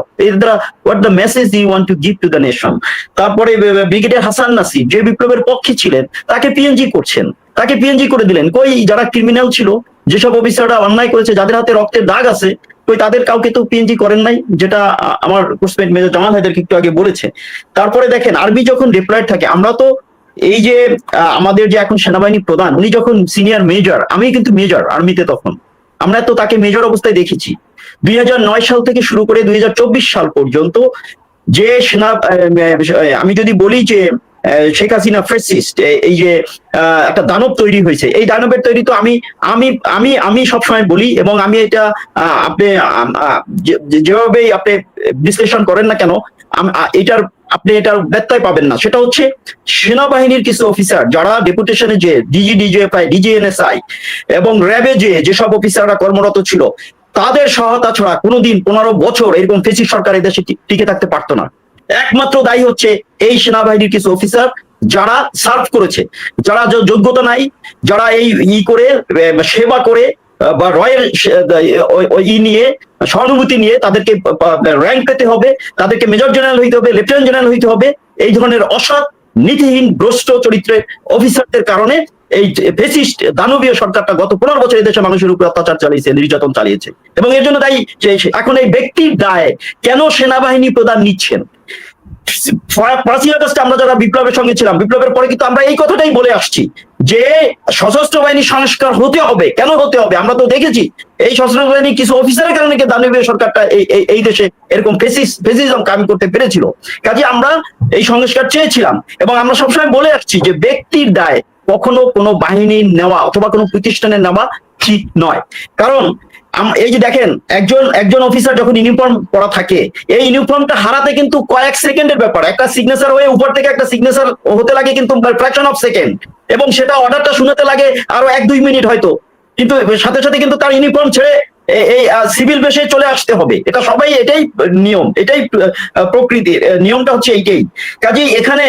What the message you want to give to the nation? তারপরে ব্রিগেডিয়ার হাসান নাসির যে বিপ্লবের পক্ষে ছিলেন, তাকে পিএনজি করছেন, তাকে পিএনজি করে দিলেন। কই যারা ক্রিমিনাল ছিল, যেসব অফিসাররা অন্যায় করেছে, যাদের হাতে রক্তের দাগ আছে, কই তাদের কাউকে তো পিএনজি করেন নাই, যেটা আমার কোর্সমেট মেজর জামাল হায়দারকে একটু আগে বলেছে। তারপরে দেখেন আর্মি যখন ডিপ্লয়েড থাকে, আমরা তো এই যে আমাদের যে এখন সেনাবাহিনী প্রধান, উনি যখন সিনিয়র মেজর, আমি কিন্তু মেজর আর্মিতে, তখন আমরা তো তাকে মেজর অবস্থায় দেখেছি। 2009 সাল থেকে শুরু করে 2024 সাল পর্যন্ত যে আমি যদি বলি যে শেখ হাসিনা ফ্যাসিস্ট, এই যে একটা দানব তৈরি হয়েছে, এই দানবের তৈরি তো আমি সবসময় বলি, এবং আমি এটা আপনি যেভাবেই আপনি বিশ্লেষণ করেন না কেন, আপনি এটার ব্যত্যয় পাবেন না। সেটা হচ্ছে সেনাবাহিনীর কিছু অফিসার যারা ডেপুটেশনে, যে ডিজি, ডিজিএফআই, ডিজিএনএসআই এবং র্যাবে যেসব অফিসাররা কর্মরত ছিল, তাদের সহায়তা ছাড়া কোনোদিন 15 বছর এরকম ফেসিস্ট সরকার এই দেশে টিকে থাকতে পারতো না। একমাত্র দায়ী হচ্ছে এই সেনাবাহিনীর কিছু অফিসার যারা সার্ভ করেছে, যারা যোগ্যতা নাই, যারা এই করে সেবা করে বা রয়্যাল নিয়ে সহানুভূতি নিয়ে তাদেরকে র্যাঙ্ক পেতে হবে, তাদেরকে মেজর জেনারেল হইতে হবে, লেফটেন্যান্ট জেনারেল হইতে হবে। এই ধরনের অসৎ, নীতিহীন, ভ্রষ্ট চরিত্রের অফিসারদের কারণে এই ফেসিস্ট দানবীয় সরকারটা গত 15 বছর এই দেশে মানুষের উপর অত্যাচার চালিয়েছে, নির্যাতন চালিয়েছে, এবং এর জন্য দায়ী এখন এই ব্যক্তির দায় কেন সেনাবাহিনী প্রধান নিচ্ছেন? 5ই আগস্টে আমরা যারা বিপ্লবের সঙ্গে ছিলাম, বিপ্লবের পরে কিন্তু আমরা এই কথাটাই বলে আসছি যে সশস্ত্র বাহিনী সংস্কার হতে হবে। কেন হতে হবে? আমরা তো দেখেছি এই সশস্ত্র বাহিনী কিছু অফিসারের কারণে দানবীয় সরকারটা এই দেশে এরকম ফেসিজম কামি করতে পেরেছিল। কাজে আমরা এই সংস্কার চেয়েছিলাম, এবং আমরা সবসময় বলে আসছি যে ব্যক্তির দায় কখনো কোনো বাহিনীর নেওয়া অথবা কোনো প্রতিষ্ঠানের নেওয়া ঠিক নয়। কারণ এই যে দেখেন, একজন অফিসার যখন ইউনিফর্ম পরা থাকে, এই ইউনিফর্মটা হারাতে কিন্তু কয়েক সেকেন্ডের ব্যাপার। একটা সিগনেচার হয়ে উপর থেকে একটা সিগনেচার হতে লাগে কিন্তু ফ্র্যাকশন অফ সেকেন্ড, এবং সেটা অর্ডারটা শুনতে লাগে আরো 1-2 মিনিট হয়তো, কিন্তু সাথে সাথে কিন্তু তার ইউনিফর্ম ছেড়ে এই সিভিল বেশে চলে আসতে হবে। এটা সবাই, এটাই নিয়ম, এটাই প্রকৃতির নিয়মটা হচ্ছে এইটাই। কাজেই এখানে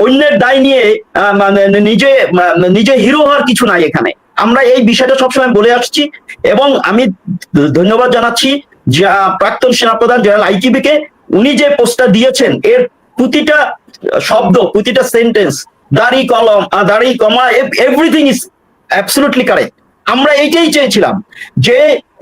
অন্যের দায় নিয়ে নিজে হিরো হওয়ার কিছু নাই এখানে। আমরা এই বিষয়টা সবসময় বলে আসছি, এবং আমি ধন্যবাদ জানাচ্ছি প্রাক্তন সেনাপ্রধান জেনারেল আইকিবি কে। উনি যে পোস্টটা দিয়েছেন এর প্রতিটা শব্দ, প্রতিটা সেন্টেন্স, দাড়ি কলম, দাড়ি কমা, এভরিথিং ইজ অ্যাবসলিউটলি কারেক্ট। আমরা এইটাই চেয়েছিলাম যে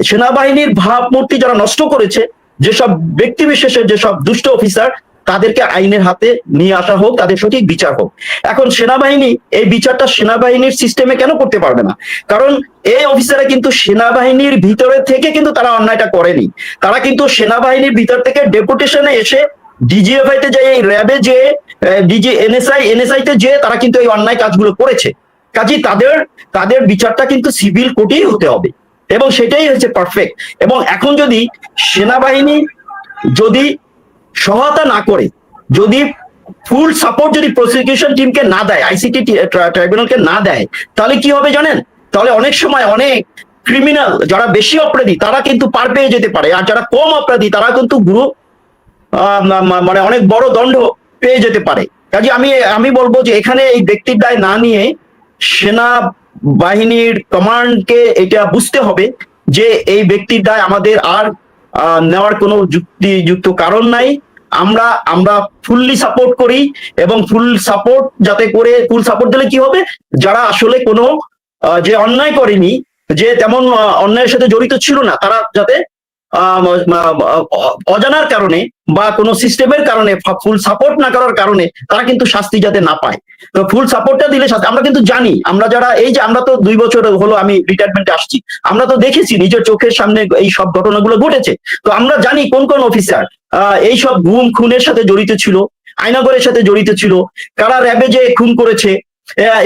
সেনাবাহিনীর ভাবমূর্তি যারা নষ্ট করেছে, যেসব ব্যক্তি বিশেষের যেসব দুষ্ট অফিসার, তাদেরকে আইনের হাতে নিয়ে আসা হোক, তাদের সঠিক বিচার হোক। এখন সেনাবাহিনী এই বিচারটা সেনাবাহিনীর সিস্টেমে কেন করতে পারবে না? কারণ এই অফিসাররা কিন্তু সেনাবাহিনীর ভিতরে থেকে কিন্তু তারা অন্যায়টা করেনি। তারা কিন্তু সেনাবাহিনীর ভিতর থেকে ডেপুটেশনে এসে ডিজিএফআই তে যে, র্যাবে যে, এনএসআই তে যে তারা কিন্তু এই অন্যায় কাজগুলো করেছে। কাজেই তাদের বিচারটা কিন্তু সিভিল কোর্টেই হতে হবে, এবং সেটাই হচ্ছে পারফেক্ট। এবং এখন যদি সেনাবাহিনী যদি সহায়তা না করে, যদি ফুল সাপোর্ট যদি প্রসিকিউশন টিমকে না দেয়, আইসিটি ট্রাইব্যুনালকে না দেয়, তাহলে কি হবে জানেন? তাহলে অনেক সময় অনেক ক্রিমিনাল যারা বেশি অপরাধী তারা কিন্তু পার পেয়ে যেতে পারে, আর যারা কম অপরাধী তারা কিন্তু মানে অনেক বড় দণ্ড পেয়ে যেতে পারে। কাজে আমি বলবো যে এখানে এই ব্যক্তির দায় না নিয়ে সেনা বাহিনীর কমান্ডকে এটা বুঝতে হবে যে এই ব্যক্তির দায় আমাদের আর নেওয়ার কোনো যুক্তিযুক্ত কারণ নাই। আমরা ফুললি সাপোর্ট করি, এবং ফুল সাপোর্ট দিলে কি হবে, যারা আসলে কোনো যে অন্যায় করেনি, যে তেমন অন্যায়ের সাথে জড়িত ছিল না, তারা যাতে অজানার কারণে বা কোনো সিস্টেমের কারণে, ফুল সাপোর্ট না করার কারণে তারা কিন্তু শাস্তি যাতে না পায়। তো ফুল সাপোর্টটা দিলে শাস্তি, আমরা কিন্তু জানি, আমরা যারা এই যে আমরা তো 2 বছর হলো আমি রিটায়ারমেন্টে আসছি, আমরা তো দেখেছি নিজের চোখের সামনে এই সব ঘটনাগুলো ঘটেছে। তো আমরা জানি কোন কোন অফিসার এই সব গুম খুনের সাথে জড়িত ছিল, আয়নাগরের সাথে জড়িত ছিল, কারা র্যাবে যে খুন করেছে,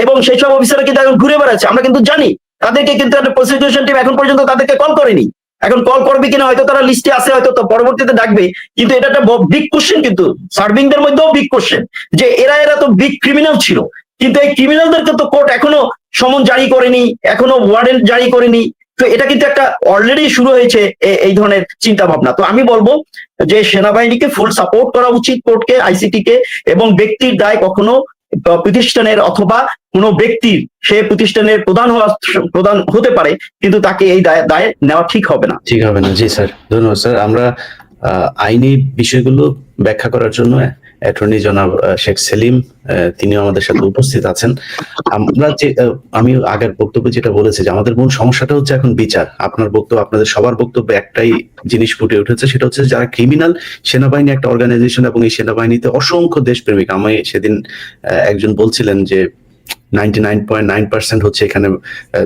এবং সেই সব অফিসাররা কিন্তু এখন ঘুরে বেড়াচ্ছে। আমরা কিন্তু জানি তাদেরকে কিন্তু প্রসিকিউশন টিম এখন পর্যন্ত তাদেরকে কল করেনি। এখন কল করবে কিনা, হয়তো তারা লিস্টে আছে, হয়তো তো পরবর্তীতে ডাকবে। কিন্তু এটা একটা বিগ কোশ্চেন, কিন্তু সার্ভিংদের মধ্যেও বিগ কোশ্চেন যে এরা তো বিগ ক্রিমিনাল ছিল, কিন্তু এই ক্রিমিনালদেরকে তো কোর্ট এখনো সমন জারি করেনি, এখনো ওয়ারেন্ট জারি করেনি। তো এটা কিন্তু একটা অলরেডি শুরু হয়েছে এই ধরনের চিন্তা ভাবনা। তো আমি বলবো যে সেনাবাহিনীকে ফুল সাপোর্ট করা উচিত, কোর্টকে, আইসিটি কে, এবং ব্যক্তির দায় কখনো প্রতিষ্ঠানের অথবা কোনো ব্যক্তির, সে প্রতিষ্ঠানের প্রধান হতে পারে, কিন্তু তাকে এই দায় নেওয়া ঠিক হবে না। জি স্যার, ধন্যবাদ স্যার। আমরা আইনি বিষয়গুলো ব্যাখ্যা করার জন্য অ্যাটর্নি জনাব শেখ সেলিম তিনিও আমাদের সাথে উপস্থিত আছেন। আমি আগের বক্তব্যে যেটা বলেছি যে আমাদের মূল সমস্যাটা হচ্ছে এখন বিচার। আপনার বক্তব্য, আপনাদের সবার বক্তব্যে একটাই জিনিস ফুটে উঠেছে, সেটা হচ্ছে যারা ক্রিমিনাল, সেনাবাহিনী একটা অর্গানাইজেশন, এবং এই সেনাবাহিনীতে অসংখ্য দেশপ্রেমিক। আমি সেদিন একজন বলছিলেন যে 99.9% হচ্ছে এখানে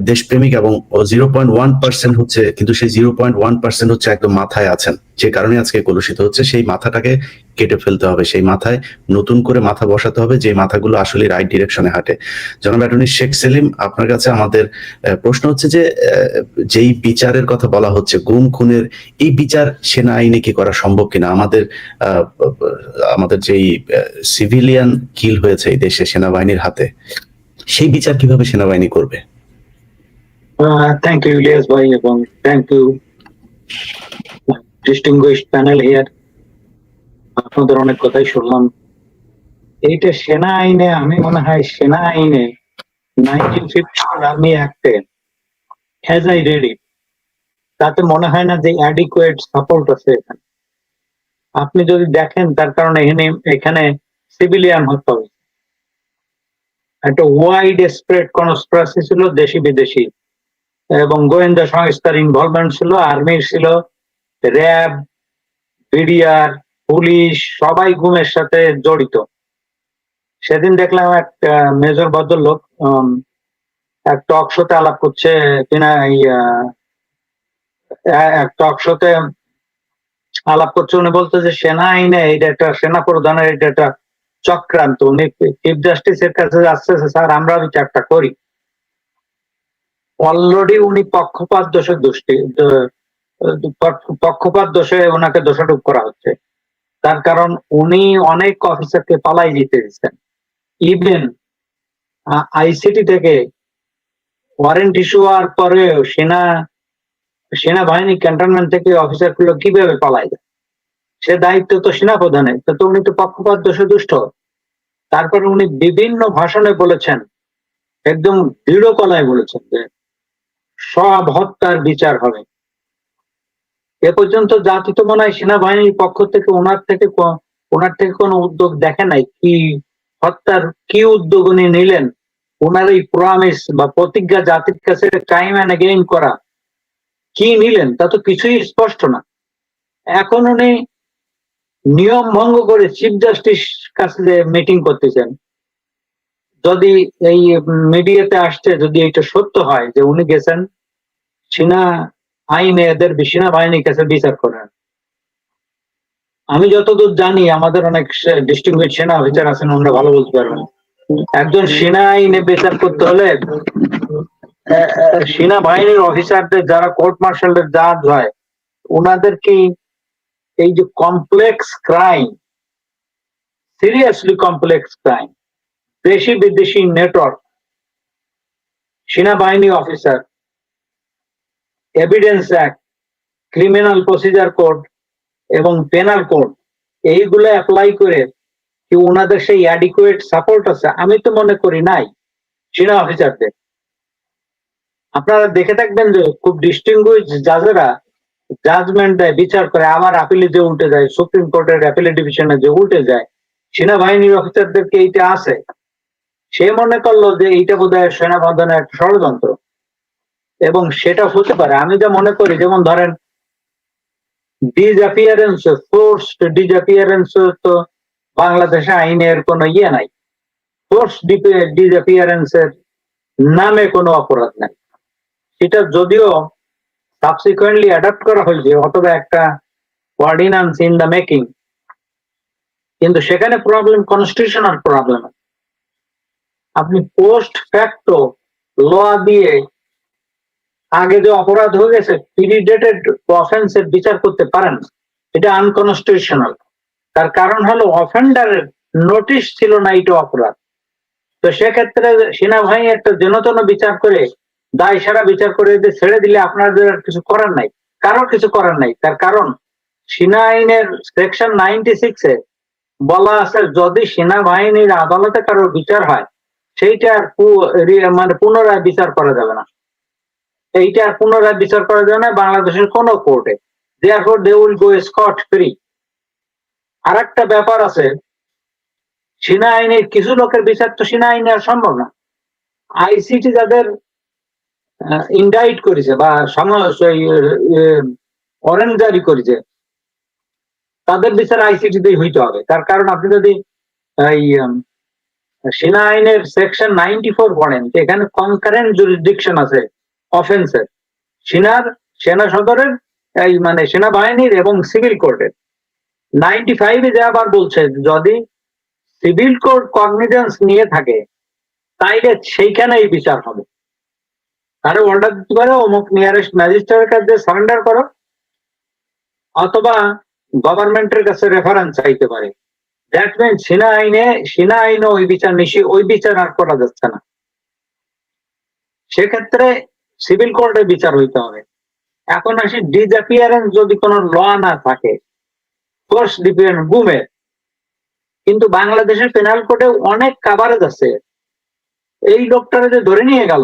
দেশপ্রেমিক, এবং 0.1% হচ্ছে, কিন্তু সেই 0.1% হচ্ছে একদম মাথায় আছেন, যে কারণে আজকে কলুষিত হচ্ছে। সেই মাথাটাকে কেটে ফেলতে হবে, সেই মাথায় নতুন করে মাথা বসাতে হবে, যে মাথাগুলো আসলে রাইট ডিরেকশনে হাঁটে। জনাব অ্যাটর্নি শেখ সেলিম, আপনার কাছে আমাদের প্রশ্ন হচ্ছে যে যেই বিচারের কথা বলা হচ্ছে, গুম খুনের, এই বিচার সেনা আইনে কি করা সম্ভব কিনা? আমাদের যেই সিভিলিয়ান কিল হয়েছে এই দেশে সেনাবাহিনীর হাতে, সেই বিচার কিভাবে সেনাবাহিনী করবে? থ্যাংক ইউ ইলিয়াস ভাই, এবং thank you distinguished panel here. আপনাদের অনেক কথাই শুনলাম। এইটা সেনা আইনে, আমি মনে হয় সেনা আইনে 1950 আর্মি অ্যাক্টে হ্যাজ আই রেড ইট, তাতে মনে হয় না যে অ্যাডিকুয়েট সাপোর্ট আছে এখানে। আপনি যদি দেখেন, তার কারণে এখানে সিভিলিয়ান হতে হবে। একটা ওয়াইড স্প্রেড কনস্পিরেসি ছিল, দেশি বিদেশি, এবং গোয়েন্দা সংস্থার ইনভলভমেন্ট ছিল, আর্মির ছিল, র্যাব, বিডিআর, পুলিশ, সবাই গুমের সাথে জড়িত। সেদিন দেখলাম এক মেজর ভদ্রলোক এক টক শোতে আলাপ করছে, কিনা এক টক শোতে আলাপ করছে, উনি বলতে যে সেনা আইনে এটা একটা, সেনা প্রধানের এটা একটা চক্রান্ত। উনি চিফ জাস্টিসের কাছে যাচ্ছে, স্যার আমরা বিচারটা করি। অলরেডি উনি পক্ষপাত দোষে পক্ষপাত দোষে ওনাকে দোষারোপ করা হচ্ছে। তার কারণ উনি অনেক অফিসারকে পালাই দিতে দিচ্ছেন। ইভেন আইসিটি থেকে ওয়ারেন্ট ইস্যু হওয়ার পরেও সেনাবাহিনী ক্যান্টনমেন্ট থেকে অফিসার গুলো কিভাবে পালাই যায়, সে দায়িত্ব তো সেনাপ্রধানের। তো উনি তো পক্ষপাত দোষে দুষ্ট। তারপরে উনি বিভিন্ন ভাষণে বলেছেন, একদম দৃঢ় কলায় বলেছেন যে সব হত্যার বিচার হবে। এ পর্যন্ত জাতি তো মনে হয় সেনাবাহিনীর পক্ষ থেকে ওনার থেকে কোনো উদ্যোগ দেখে নাই। কি হত্যার কি উদ্যোগ উনি নিলেন, ওনার এই প্রমিস বা প্রতিজ্ঞা জাতির কাছে টাইম এন্ড এগেইন করা, কি নিলেন তা তো কিছুই স্পষ্ট না। এখন উনি নিয়ম ভঙ্গ করে চিফ জাস্টিস কাছে মিটিং করতেছেন। যদি এই মিডিয়াতে আসছে, যদি এটা সত্য হয় যে উনি গেছেন সেনা আইনে এদের সেনাবাহিনীর কাছে বিচার করেন। আমি যতদূর জানি আমাদের অনেক ডিস্টিংগুইশ সেনা অফিসার আছেন, ওনারা ভালো বলতে পারবেন। একজন সেনা আইনে বিচার করতে হলে সেনাবাহিনীর অফিসারদের যারা কোর্ট মার্শালের জাজ হয়, ওনাদের কি এই যে complex crime, seriously complex crime, দেশি বিদেশি নেটওয়ার্ক, সেনাবাহিনী officer, evidence act, criminal procedure code এবং পেনাল কোড, এইগুলো অ্যাপ্লাই করে কি ওনাদের সেই অ্যাডিকুয়েট সাপোর্ট আছে? আমি তো মনে করি নাই সেনা অফিসারদের। আপনারা দেখে থাকবেন যে খুব ডিস্টিংগুইশ জাজেরা জাজমেন্ট দেয়, বিচার করে, আবার আপিলে যে উল্টে যায়, সুপ্রিম কোর্টের অ্যাপিলেট ডিভিশনে যে উল্টে যায়, সেনাবাহিনীর অফিসারদেরকে এইটা আছে। সে মনে করলো যে এইটা বোধহয় সেনাপ্রধানের একটা ষড়যন্ত্র, এবং সেটা হতে পারে। আমি যা মনে করি, যেমন ধরেন ডিসঅ্যাপিয়ারেন্স, ফোর্সড ডিসঅ্যাপিয়ারেন্স তো বাংলাদেশে আইনের কোনো ইয়ে নাই। ফোর্স ডিসঅ্যাপিয়ারেন্স এর নামে কোনো অপরাধ নাই। সেটা যদিও সাবসিকুয়েন্টলি অ্যাডাপ্ট করা হয়েছে, অথবা একটা অর্ডিন্যান্স ইন দ্য মেকিং, কিন্তু সেখানে প্রবলেম কনস্টিটিউশনাল প্রবলেম। আপনি পোস্ট ফ্যাক্টো ল দিয়ে আগে যে অপরাধ হয়ে গেছে প্রিডেটেড অফেন্সের বিচার করতে পারেন, এটা আনকনস্টিটিউশনাল। তার কারণ হলো অফেন্ডারের নোটিশ ছিল না এটা অপরাধ। তো সেক্ষেত্রে সেনাবাহিনী একটা যেনতেন বিচার করে, দায় সারা বিচার করে ছেড়ে দিলে আপনাদের কিছু করার নাই, কারোর কিছু করার নাই। তার কারণ সেনা আইনের সেকশন 96-এ বলা আছে, যদি সেনাবাহিনীর আদালতে কারোর বিচার হয়, সেইটা মানে পুনরায় বিচার করা যাবে না। এইটা আর পুনরায় বিচার করা যাবে না বাংলাদেশের কোন কোর্টে। therefore they will go scot free। আর একটা ব্যাপার আছে, সেনা আইনের কিছু লোকের বিচার তো সেনা আইনে আর সম্ভব না। আইসিটি যাদের ইন্ডাইট করেছে বা ওয়ারেন্ট জারি করেছে, তাদের বিচার আইসিটিতেই হইতে হবে। তার কারণ আপনি যদি এই সেনা আইনের সেকশন 94 পড়েন, এখানে কনকারেন্ট জুরিসডিকশন আছে অফেন্সের, সেনা সদরের, এই মানে সেনাবাহিনীর এবং সিভিল কোর্টের। 95-এ যে আবার বলছে যদি সিভিল কোর্ট কগনিজেন্স নিয়ে থাকে, তাইলে সেইখানেই বিচার হবে। তারা অর্ডার দিতে পারে অমুক নিয়ারেস্ট ম্যাজিস্ট্রেটের কাছে সারেন্ডার করো, অথবা গভর্নমেন্টের কাছে রেফারেন্স চাইতে পারে। দ্যাট মিনস সেনা আইনে ওই বিচার আর করা যাচ্ছে না। সেক্ষেত্রে সিভিল কোর্টে বিচার হইতে হবে। এখন আসি ডিসঅ্যাপিয়ারেন্স, যদি কোনো ল না থাকে, ফোর্স ডিপিয়ারেন্স, গুমের, কিন্তু বাংলাদেশের পেনাল কোডে অনেক কাভারেজ আছে। এই লোকটারে যে ধরে নিয়ে গেল,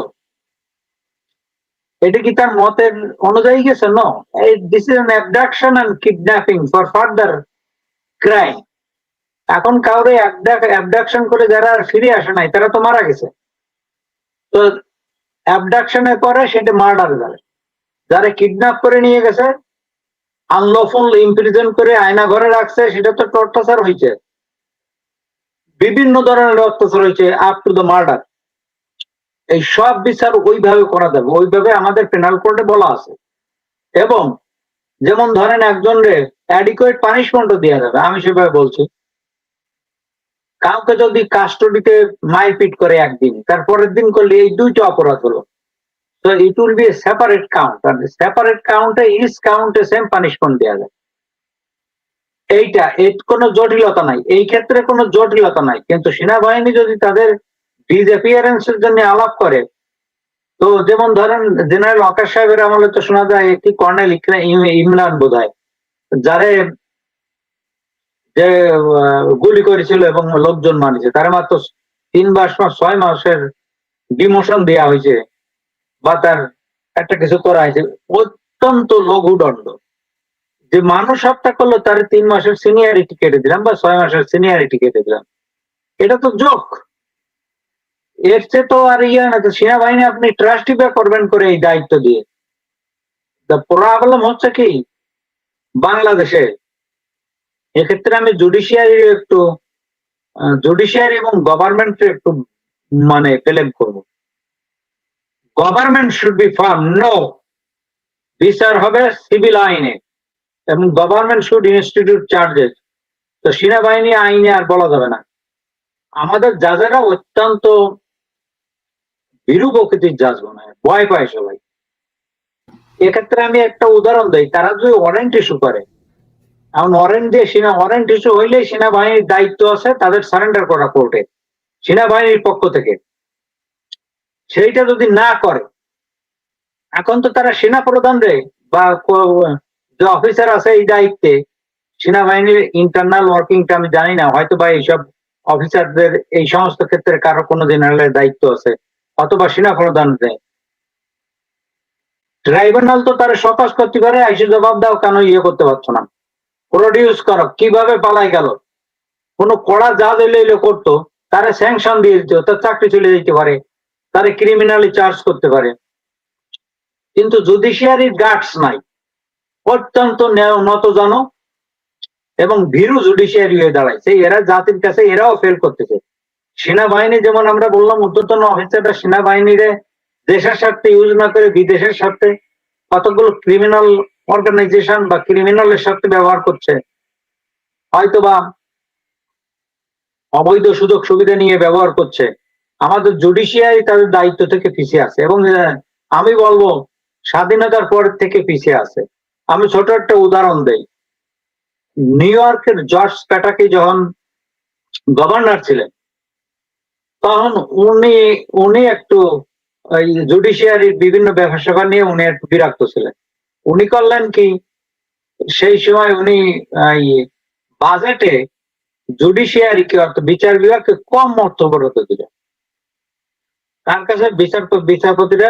এটা কি তার মতের অনুযায়ী গেছে? No, this is an abduction and kidnapping for further crime. এখন কাউরে অ্যাবডাকশন করে যারা আর ফিরে আসে নাই তারা তো মারা গেছে। তো অ্যাবডাকশনের পরে সেটা মার্ডার যাবে। যারা কিডন্যাপ করে নিয়ে গেছে, আনলফুল ইমপ্রিজন করে আয়না ঘরে রাখছে, সেটা তো টর্চার হয়েছে, বিভিন্ন ধরনের অত্যাচার হয়েছে, আপ টু দ্য মার্ডার। এই সব বিচার ওইভাবে করা যাবে, ওইভাবে আমাদের পেনাল কোডে বলা আছে। এবং যেমন ধরেন একজনরে অ্যাডিকুয়েট পানিশমেন্টও দেওয়া যাবে, আমি সেভাবে বলছি। কাউকে যদি কাস্টডিতে মারপিট করে একদিন, তারপরের দিন করলে এই দুইটা অপরাধ হলো, তো it will be separate count, আর সেপারেট কাউন্টে ইচ কাউন্টে সেম পানিশমেন্ট দেওয়া যায়। এইটা এর কোনো জটিলতা নাই, এই ক্ষেত্রে কোনো জটিলতা নাই। কিন্তু সেনাবাহিনী যদি তাদের ডিসঅ্যাপিয়ারেন্সের জন্য আলাপ করে, তো যেমন ধরেন জেনারেল ওয়াকার সাহেবের আমলে তো শোনা যায় একটি কর্নেল ইমরান বোধহয়, যারে যে গুলি করেছিল এবং লোকজন মানিছে, তার মাত্র 3 মাস 6 মাসের ডিমোশন দেওয়া হয়েছে বা তার একটা কিছু করা হয়েছে। অত্যন্ত লঘুদণ্ড। যে মানুষ হত্যা করলো তার 3 মাসের সিনিয়রিটি কেটে দিলাম বা 6 মাসের সিনিয়রিটি কেটে দিলাম, এটা তো জোক। এর চেয়ে তো আর ইয়ে না, তো সেনাবাহিনী আপনি ট্রাস্টি পে করবেন করে এই দায়িত্ব দিয়ে। দ্য প্রবলেম হচ্ছে কি বাংলাদেশে, এক্ষেত্রে আমি জুডিশিয়ারি এবং গভর্নমেন্টের একটু মানে প্লেম করব। Government should be firm, no, বিচার হবে সিভিল আইনে এবং গভর্নমেন্ট শুড ইনস্টিটিউট চার্জেস। তো সেনাবাহিনী আইনে আর বলা যাবে না। আমাদের জাজেরা অত্যন্ত ভীরু প্রকৃতির জাজ মনে হয়, ভয় পায় সবাই। এক্ষেত্রে আমি একটা উদাহরণ দিই, তারা যদি ওয়ারেন্ট ইস্যু করে, এখন ওয়ারেন্ট দিয়ে ওয়ারেন্ট ইস্যু হইলেই সেনাবাহিনীর দায়িত্ব আছে তাদের সারেন্ডার করা কোর্টে সেনাবাহিনীর পক্ষ থেকে। সেইটা যদি না করে, এখন তো তারা সেনা প্রধানরে বা যে অফিসার আছে এই দায়িত্বে, সেনাবাহিনীর ইন্টারনাল ওয়ার্কিংটা আমি জানি না, হয়তো বা এইসব অফিসারদের এই সমস্ত ক্ষেত্রে কারো কোনো জেনারেলের দায়িত্ব আছে, অথবা সেনা প্রধানদের। ট্রাইব্যুনাল তো তারা সকাশ করতে পারে, আইসে জবাব দাও কেন ইয়ে করতে পারছো না, প্রডিউস করো কিভাবে পালাই গেল। কোনো কড়া জাজ এলে করতো, তারা স্যাংশন দিয়ে দিত, তার চাকরি চলে যেতে পারে, তারা ক্রিমিনালি চার্জ করতে পারে। কিন্তু জুডিশিয়ারির গার্ডস নাই, অত্যন্ত নতজন এবং ভীরু জুডিশিয়ারি হয়ে দাঁড়াইছে। এরা জাতির কাছে এরাও ফেল করতেছে। সেনাবাহিনী যেমন আমরা বললাম ঊর্ধ্বতন অফিসাররা সেনাবাহিনীর দেশের স্বার্থে ইউজ না করে বিদেশের স্বার্থে কতগুলো ক্রিমিনাল অর্গানাইজেশন বা ক্রিমিনালের স্বার্থে ব্যবহার করছে, হয়তোবা অবৈধ সুযোগ সুবিধা নিয়ে ব্যবহার করছে। আমাদের জুডিশিয়ারি তাদের দায়িত্ব থেকে পিছিয়ে আছে এবং আমি বলবো স্বাধীনতার পর থেকে পিছিয়ে আছে। আমি ছোট একটা উদাহরণ দেই, নিউ ইয়র্কের জর্জ প্যাটাকি যখন গভর্নর ছিলেন, তখন উনি একটু জুডিশিয়ারির বিভিন্ন ব্যাপার স্যাপার নিয়ে উনি একটু বিরক্ত ছিলেন। উনি করলেন কি, সেই সময় উনি বাজেটে জুডিশিয়ারিকে অর্থাৎ বিচার বিভাগকে কম অর্থ বরাদ্দ দিলেন। তার কাছে বিচারপতিরা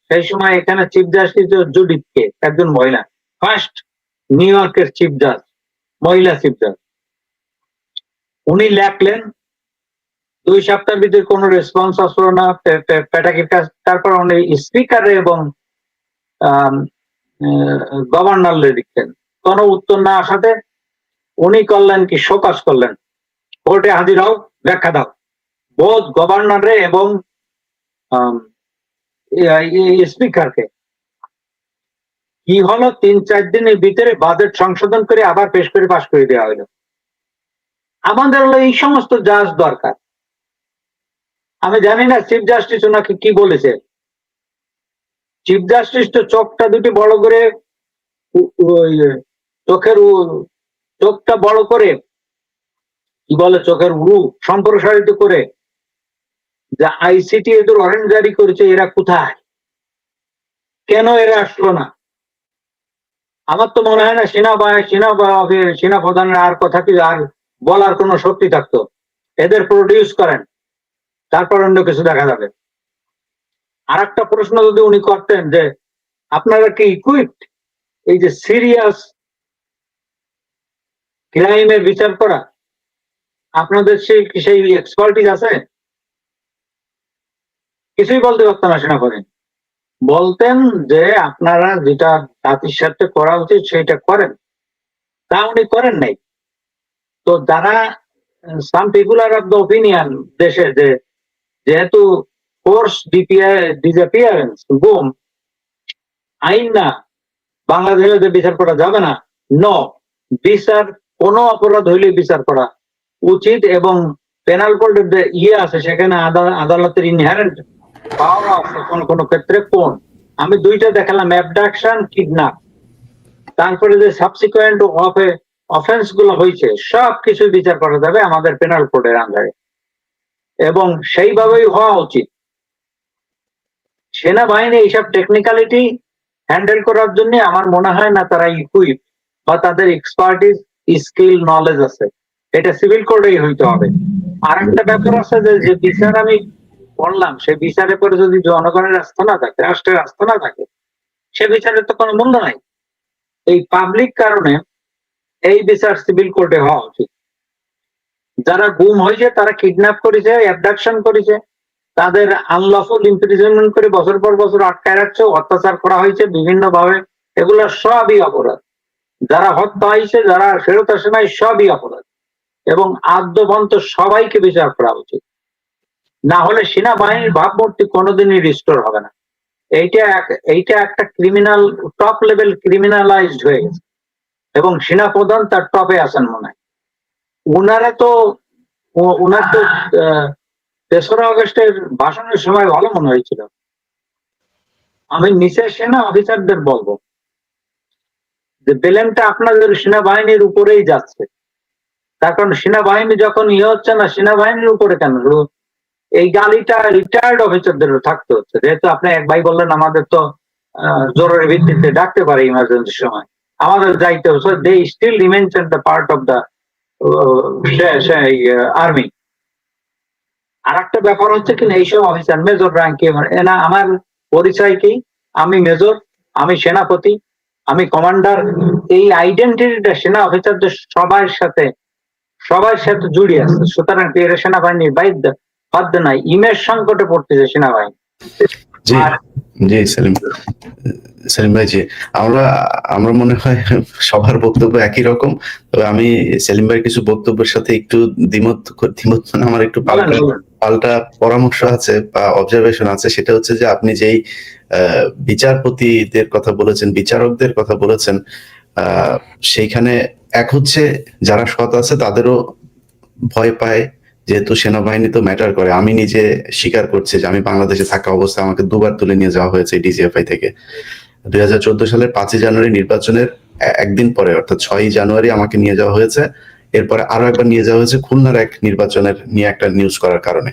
সেই সময় এখানে চিফ জাস্টিস জুডিথ কে, একজন মহিলা, ফার্স্ট নিউ ইয়র্কের চিফ জাজ, মহিলা চিফ জাজ। উনি লেখলেন, 2 সপ্তাহের ভিতরে কোনো রেসপন্স আসলো না প্যাটাকির কাছে। তারপর উনি স্পিকার এবং গভর্নর লিখলেন, কোনো উত্তর না আসাতে উনি করলেন কি, শোকজ করলেন, কোর্টে হাজির হও, ব্যাখ্যা দাও, বোধ গভর্নরে এবং স্পিকারকে। কি হলো, 3-4 দিনের ভিতরে বাজেট সংশোধন করে আবার পেশ করে পাশ করে দেওয়া হলো। আমাদের হলো এই সমস্ত জাজ দরকার। আমি জানি না চিফ জাস্টিস ওনাকে কি বলেছে। চিফ জাস্টিস তো চোখটা দুটি বড় করে, চোখটা বড় করে, কি বলে, চোখের উরু সম্প্রসারিত করে, যে আইসিটি এদের ওয়ারেন্ট জারি করেছে, এরা কোথায়, কেন এরা আসলো না? আমার তো মনে হয় না সেনা প্রধানের আর কথা কি আর বলার কোনো শক্তি থাকতো। এদের প্রডিউস করেন, তারপর অন্য কিছু দেখা যাবে। আর একটা প্রশ্ন যদি উনি করতেন যে আপনারা কি ইকুইপড এই যে সিরিয়াস ক্রাইমের বিচার করা, আপনাদের সেই এক্সপার্টিস আছে? কিছুই বলতে পারতেন না সেনাবাহিনী। বলতেন যে আপনারা যেটা জাতির সাথে করা উচিত সেটা করেন, তা উনি করেন নাই। তো যারা সাম পিপুল আর অফ দ্য ওপিনিয়ন দেশে যে যেহেতু ফোর্স ডিসঅ্যাপিয়ারেন্স গুম আইন না, বাংলাদেশে যে বিচার করা যাবে না, বিচার কোনো অপরাধ হইলে বিচার করা উচিত, এবং পেনাল কোডের যে আছে সেখানে আদালতের ইনহেরেন্ট পাওয়ার আছে কোন কোন ক্ষেত্রে কোন। আমি দুইটা দেখালাম, অ্যাবডাকশন, কিডন্যাপ, তারপরে যে সাবসিকুয়েন্ট অফেন্স গুলো হয়েছে সব কিছু বিচার করা যাবে আমাদের পেনাল কোডের আন্ডারে, এবং সেইভাবেই হওয়া উচিত। সেনাবাহিনী এইসব টেকনিক্যালিটি হ্যান্ডেল করার জন্য আমার মনে হয় না তারা ইকুইপ বা তাদের এক্সপার্টিস, স্কিল, নলেজ আছে। এটা সিভিল কোডেই হইতে হবে। আর একটা ব্যাপার আছে যে বিচার আমি বললাম, সে বিচারের পরে যদি জনগণের আস্থা না থাকে, রাষ্ট্রের আস্থা না থাকে, সে বিচারের তো কোনো মূল্য নাই। এই পাবলিক কারণে এই বিচার সিভিল কোর্টে হওয়া উচিত। যারা গুম হয়েছে, তারা কিডন্যাপ করেছে, অ্যাবডাকশন করেছে, তাদের আনলফুল ইমপ্রিজনমেন্ট করে বছর পর বছর আটকায় রাখছে, অত্যাচার করা হয়েছে বিভিন্ন ভাবে, এগুলো সবই অপরাধ। যারা হত্যা হয়েছে, যারা ফেরত আসে নাই, সবই অপরাধ, এবং আদ্যবন্ত সবাইকে বিচার করা উচিত। না হলে সেনাবাহিনীর ভাবমূর্তি কোনোদিনই রিস্টোর হবে না। এইটা একটা ক্রিমিনাল, টপ লেভেল ক্রিমিনালাইজড হয়ে গেছে, এবং সেনাপ্রধান তার টপে আছেন মনে হয়। উনার তো 3রা আগস্টের ভাষণের সময় ভালো মনে হয়েছিল। আমি নিচের সেনা অফিসারদের বলবো যে ব্লেমটা আপনাদের সেনাবাহিনীর উপরেই যাচ্ছে। তার কারণ সেনাবাহিনী যখন হচ্ছে না, সেনাবাহিনীর উপরে কেন এই গালিটা রিটায়ার্ড অফিসারদেরও থাকতে হচ্ছে। যেহেতু আপনি এক ভাই বললেন আমাদের তো জরুরি ভিত্তিতে ডাকতে পারে ইমার্জেন্সির সময়, আমাদের যাইতে হচ্ছে। They still remains at the part of the army. আর একটা ব্যাপার হচ্ছে কিনা, এইসব অফিসার মেজর র্যাঙ্কে, না আমার পরিচয় কি, আমি মেজর, আমি সেনাপতি, আমি কমান্ডার, এই আইডেন্টিটিটা সেনা অফিসারদের সবার সাথে জড়িয়ে আছে। সুতরাং এর সেনাবাহিনীর বাধ্য নাই, ইমেজ সংকটে পড়তেছে সেনাবাহিনী। জি জি সেলিম ভাই, জি আমরা মনে হয় সবার বক্তব্য একই রকম, তবে আমি সেলিম ভাইয়ের কিছু বক্তব্যের সাথে একটু দ্বিমত মানে আমার একটু পাল্টা পরামর্শ আছে বা অবজারভেশন আছে। সেটা হচ্ছে যে আপনি যেই বিচারপতিদের কথা বলেছেন, বিচারকদের কথা বলেছেন, সেইখানে এক হচ্ছে যারা সৎ আছে তাদেরও ভয় পায়, যেহেতু সেনাবাহিনী তো ম্যাটার করে। আমি নিজে স্বীকার করছি যে আমি বাংলাদেশে থাকা অবস্থায় আমাকে 2বার তুলে নিয়ে যাওয়া হয়েছে ডিজিএফআই থেকে। 2014 সালের 5ই জানুয়ারি নির্বাচনের একদিন পরে, অর্থাৎ 6ই জানুয়ারি আমাকে নিয়ে যাওয়া হয়েছে। এরপরে আরো একবার নিয়ে যাওয়া হয়েছে খুলনার এক নির্বাচনের নিয়ে একটা নিউজ করার কারণে।